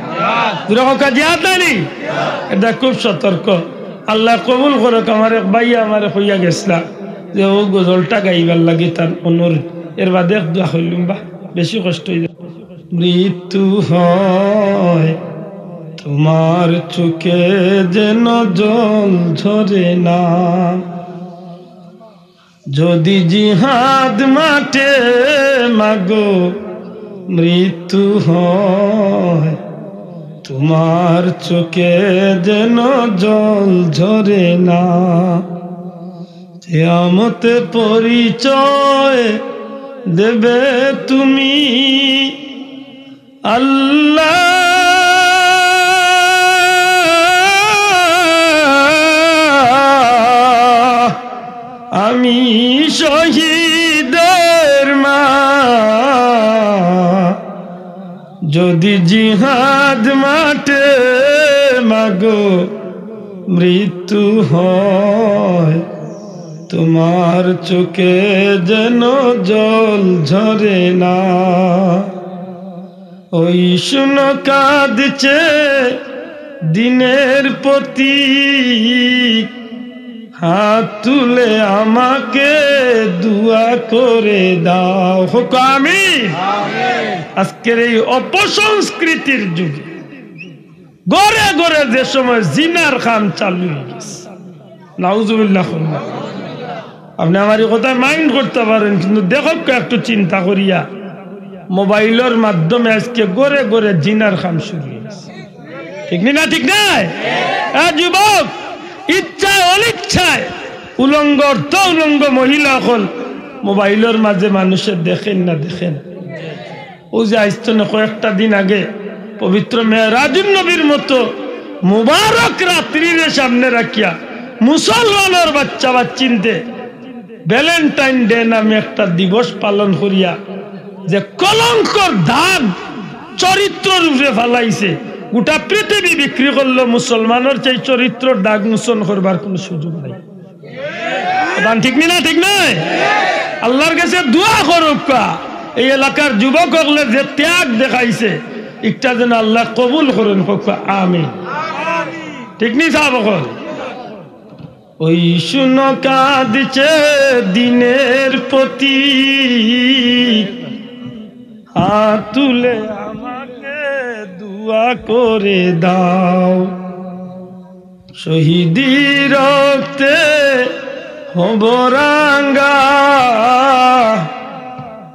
কা জিহাদ নাই এটা খুব সতর্ক আল্লাহ কবুল করুক আমার এক ভাই আমার হইয়া গেছলা যে ও গজলটা গাইবার লাগে তার অনুরোধ এর বাদে দোয়া হইলুম বা বেশি কষ্ট হয়ে যায় মৃত্যু হয় তোমার চোখে যেন জল ঝরে না যদি জিহাদ মাঠে মাগো মৃত্যু হয় তোমার চোখে যেন জল ঝরে না কিয়ামতে পরিচয় দেবে তুমি আল্লাহ আমি শহীদের মা যদি জিহাদ মাঠে মাগো মৃত্যু হয় তোমার চোখে যেন জল ঝরে না ওই শুনো কাঁদছে দিনের প্রতীক হাত তুলে আমাকে দুয়া করে দাও হোক আমিন আজকের এই অপসংস্কৃতির যুগে গড়ে গড়ে যে সময় জিনার খাম চালু হয়ে গেছে নাউজুবিল্লাহ আপনি আমার এই কথা মাইন্ড করতে পারেন কিন্তু দেখো একটু চিন্তা করিয়া মোবাইলের মাধ্যমে আজকে গড়ে গড়ে জিনার খাম শুরু হয়েছে ঠিক না ঠিক নাই যুবক ইচ্ছায় অনিচ্ছায় উলঙ্গ অর্থ উলঙ্গ মহিলা হল মোবাইলের মাঝে মানুষের দেখেন না দেখেন ও যে আসতো না কয়েকটা দিন আগে পবিত্র মেরাজুন নবীর মতো মুবারক রাত্রির সামনে রাখিয়া মুসলমানের বাচ্চা বাচ্চিনতে ভ্যালেন্টাইন ডে নামে একটা দিবস পালন করিয়া যে কলঙ্কর দাগ চরিত্রের উপরে ফেলাইছে গোটা পৃথিবী বিক্রি করলো মুসলমানের সেই চরিত্রের দাগ মোচন করবার কোন সুযোগ নাই ঠিক না ঠিক নয় আল্লাহর কাছে দোয়া করুক এই এলাকার যুবক হলে যে ত্যাগ দেখাইছে একটা যেন আল্লাহ কবুল করেন আমিন ঠিক নি সাহেব ওই শুনো কাঁদছে দিনের প্রতি হাত তুলে আমাকে দোয়া করে দাও শহীদি রক্তে হব রাঙ্গা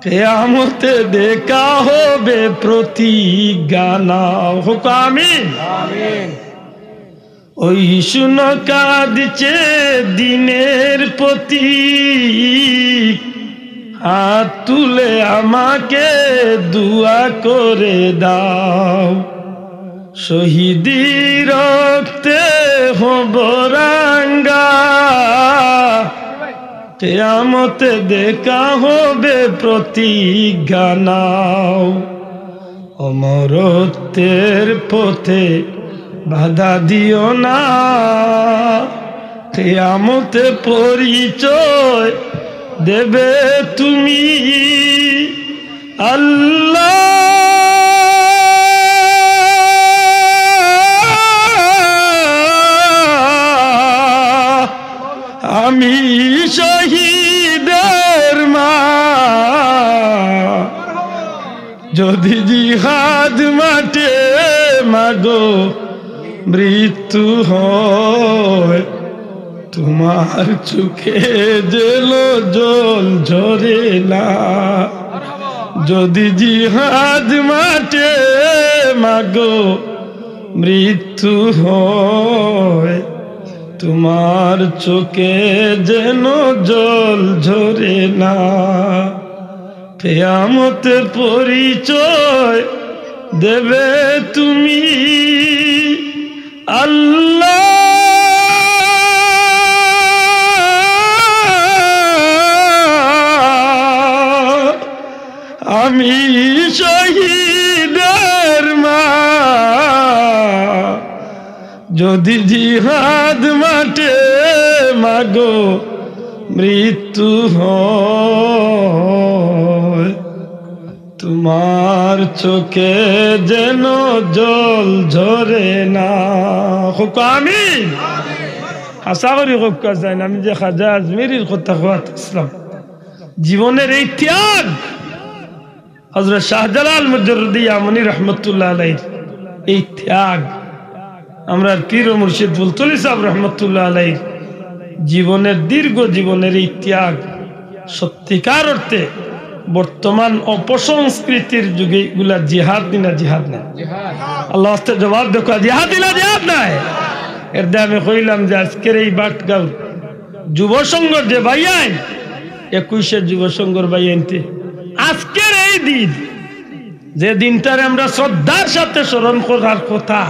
কিয়ামতে দেখা হবে প্রতিজ্ঞা নাও হোক আমিন আমিন ওই শুনো কাঁদছে দিনের প্রতি হাত তুলে আমাকে দোয়া করে দাও শহীদি রক্তে হব রাঙ্গা কিয়ামতে দেখা হবে প্রতিজ্ঞা নাও অমরত্বের পথে বাধা দিও না কিয়ামতে পরিচয় দেবে তুমি আল্লাহ আমি শহীদের মা যদি জিহাদ মাঠে মাগো মৃত্যু হয় তোমার চোখে জেল জল ঝরে না যদি জিহাদ মাঠে মাগো মৃত্যু হয় তোমার চোখে যেন জল ঝরে না কিয়ামতের পরিচয় দেবে তুমি আল্লাহ আমি শহীদের মা যদি জিহাদ মাঠে মাগো মৃত্যু হয় তোমার চোখে যেন জল ঝরে না হোক আমিন আশা করি হোক যায় না আমি যে খাজা আজমিরির কথা ইসলাম জীবনের এই ত্যাগ হযরত শাহজালাল মুজাররদি ইয়ামানি রাহমাতুল্লাহ আলাইহি এই ত্যাগ আমরা পীর ও মুর্শিদ বুলতুলি সাহেব রাহমাতুল্লাহ আলাইহি জীবনের দীর্ঘ জীবনের এই ত্যাগ সত্যিকার অর্থে বর্তমান অপসংস্কৃতির যুগে এগুলা জিহাদ না জিহাদ না আল্লাহ আস্তে জবাব দেখো জিহাদ না জিহাদ নাই এর দামে কইলাম যে আজকের এই বাটগাঁও যুব সংঘ যে ভাইয়াই 21 যুব সংঘর ভাইয়াইতে আজকের এই দিন যে দিনটারে আমরা শ্রদ্ধার সাথে স্মরণ করার কথা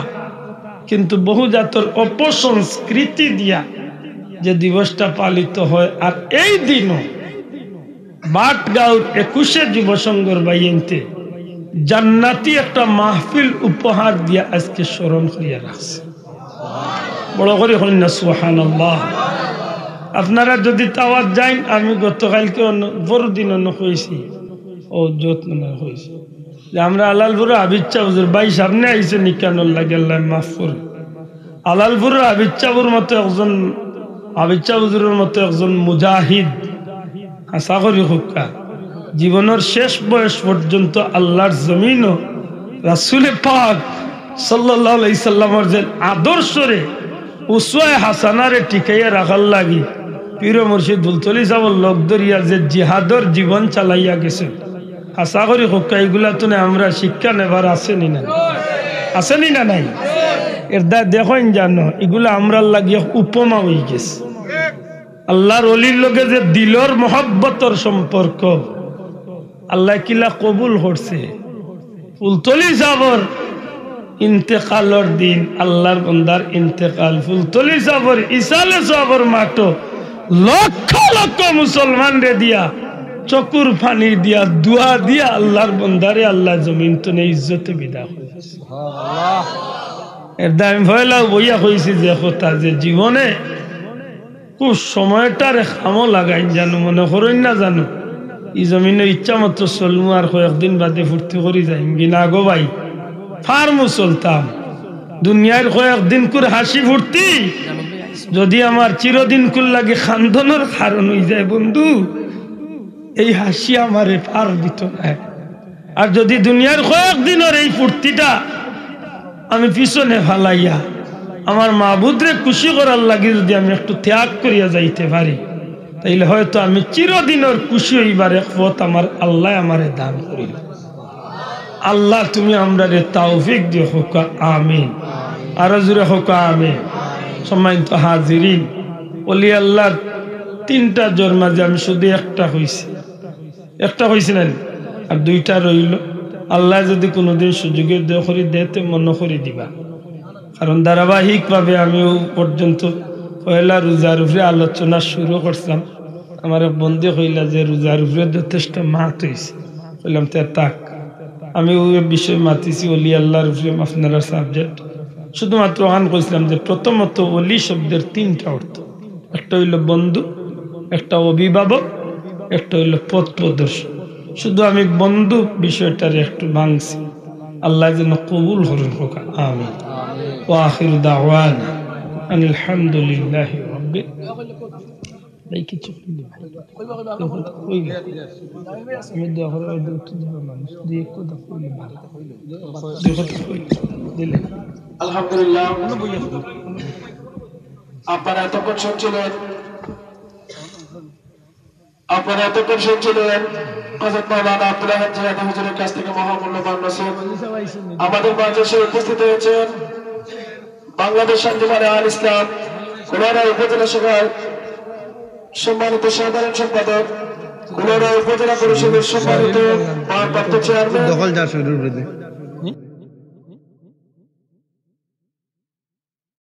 কিন্তু বহু জাতর অপসংস্কৃতি দিয়া যে দিবসটা পালিত হয় আর এই দিনও বাটগাঁওর 21 যুব সংঘর ভাইয়াইতে জান্নাতি একটা মাহফিল উপহার দিয়া আজকে স্মরণ করিয়া রাখছে বড় করে হলেন না সুবহানাল্লাহ আপনারা যদি তাওয়াত যান আমি গতকালকে বড় দিন অন্য হয়েছি ও যত্ন হয়েছে যে আমরা আলালপুর আবিচ্ছা হুজুর ভাই সামনে আইসে নিকানোর লাগে আল্লাহ মাফ করুন আলালপুর আবিচ্ছাবুর মতো একজন আবিচ্ছা হুজুরের মতো একজন মুজাহিদ আশা করি হুক্কা জীবনের শেষ বয়স পর্যন্ত আল্লাহর জমিন ও রাসূলে পাক সাল্লাল্লাহু আলাইহি সাল্লামের যে আদর্শরে উসওয়ায়ে হাসানারে টিকাইয়া রাখার লাগি পীর মুর্শিদ বুলতুলি সাহেব লোক দরিয়া যে জিহাদর জীবন চালাইয়া গেছে আশা করি হুক্কা এগুলা তো আমরা শিক্ষা নেবার আসেনি না আসেনি না নাই এর দা দেখেন জানো এগুলা আমরা লাগিয়ে উপমা হয়ে গেছে আল্লাহর ওলির লগে যে দিলর মহব্বতর সম্পর্ক আল্লাহ কিলা কবুল করছে ফুলতলি সাবর ইন্তেকালর দিন আল্লাহর বন্দার ইন্তেকাল ফুলতলি সাবর ইসালে সাবর মাটো লক্ষ লক্ষ মুসলমান রে দিয়া চকুর পানি দিয়া দুয়া দিয়া আল্লাহর বন্দারে আল্লাহ জমিন তো ইজ্জতে বিদায় করেছে এর দাম ভয়লা বইয়া হয়েছি যে কথা যে জীবনে খুব সময়টারে খামো লাগাই জানো মনে করেন না জানো এই জমিনে ইচ্ছা মতো চলমু আর কয়েকদিন বাদে ফুর্তি করি যাইম কিনা গো ভাই ফার্মও চলতাম দুনিয়ার কয়েকদিন করে হাসি ফুর্তি যদি আমার চিরদিন কুল লাগে খান্দনের কারণ হয়ে যায় বন্ধু এই হাসি আমারে পার দিত না আর যদি দুনিয়ার কয়েকদিনের এই ফুর্তিটা আমি পিছনে ফালাইয়া আমার মাবুদরে খুশি করার লাগে যদি আমি একটু ত্যাগ করিয়া যাইতে পারি তাইলে হয়তো আমি চিরদিনের খুশি হইবার এক পথ আমার আল্লাহ আমারে দান করিল আল্লাহ তুমি আমরা রে তৌফিক দিও হোক আমিন আরো জোরে হোক আমিন সম্মানিত হাজিরিন ওলি আল্লাহর তিনটা জোর মাঝে আমি শুধু একটা হয়েছিলেন আর দুইটা রইল আল্লাহ যদি কোনোদিন সুযোগের দেহ করি দেতে মনে করি দিবা কারণ ধারাবাহিকভাবে আমিও পর্যন্ত পয়লা রোজার উপরে আলোচনা শুরু করছিলাম আমার বন্ধু হইলা যে রোজার উপরে যথেষ্ট মাত হয়েছে বললাম তাক আমি ওই বিষয়ে মাতিছি অলি আল্লাহর উপরে আপনারা সাবজেক্ট শুধুমাত্র ওখান কইছিলাম যে প্রথমত অলি শব্দের তিনটা অর্থ একটা হইল বন্ধু একটা অভিভাবক একটা হইল পথ প্রদর্শক শুধু আমি বন্ধু বিষয়টার একটু ভাঙছি আল্লাহ যেন কবুল হরুন হোক আমিন ওয়া আখিরু দাওয়ানা আনিল হামদুলিল্লাহি রাব্বিল ভাই কিছু আমি দোয়া করে উঠতে দিব মানুষ দিয়ে কথা কইলে ভালো দিলে আলহামদুলিল্লাহ আপনারা এতক্ষণ শুনছিলেন হযরত মাওলানা আব্দুল্লাহ জিয়াদ হুজুরের কাছ থেকে মহামূল্যবান নসিহত আমাদের মাঝে এসে উপস্থিত হয়েছেন বাংলাদেশ আঞ্জুমানে আল ইসলাম কুলাউড়া উপজেলা শাখার সম্মানিত সাধারণ সম্পাদক কুলাউড়া উপজেলা পরিষদের সম্মানিত ভারপ্রাপ্ত চেয়ারম্যান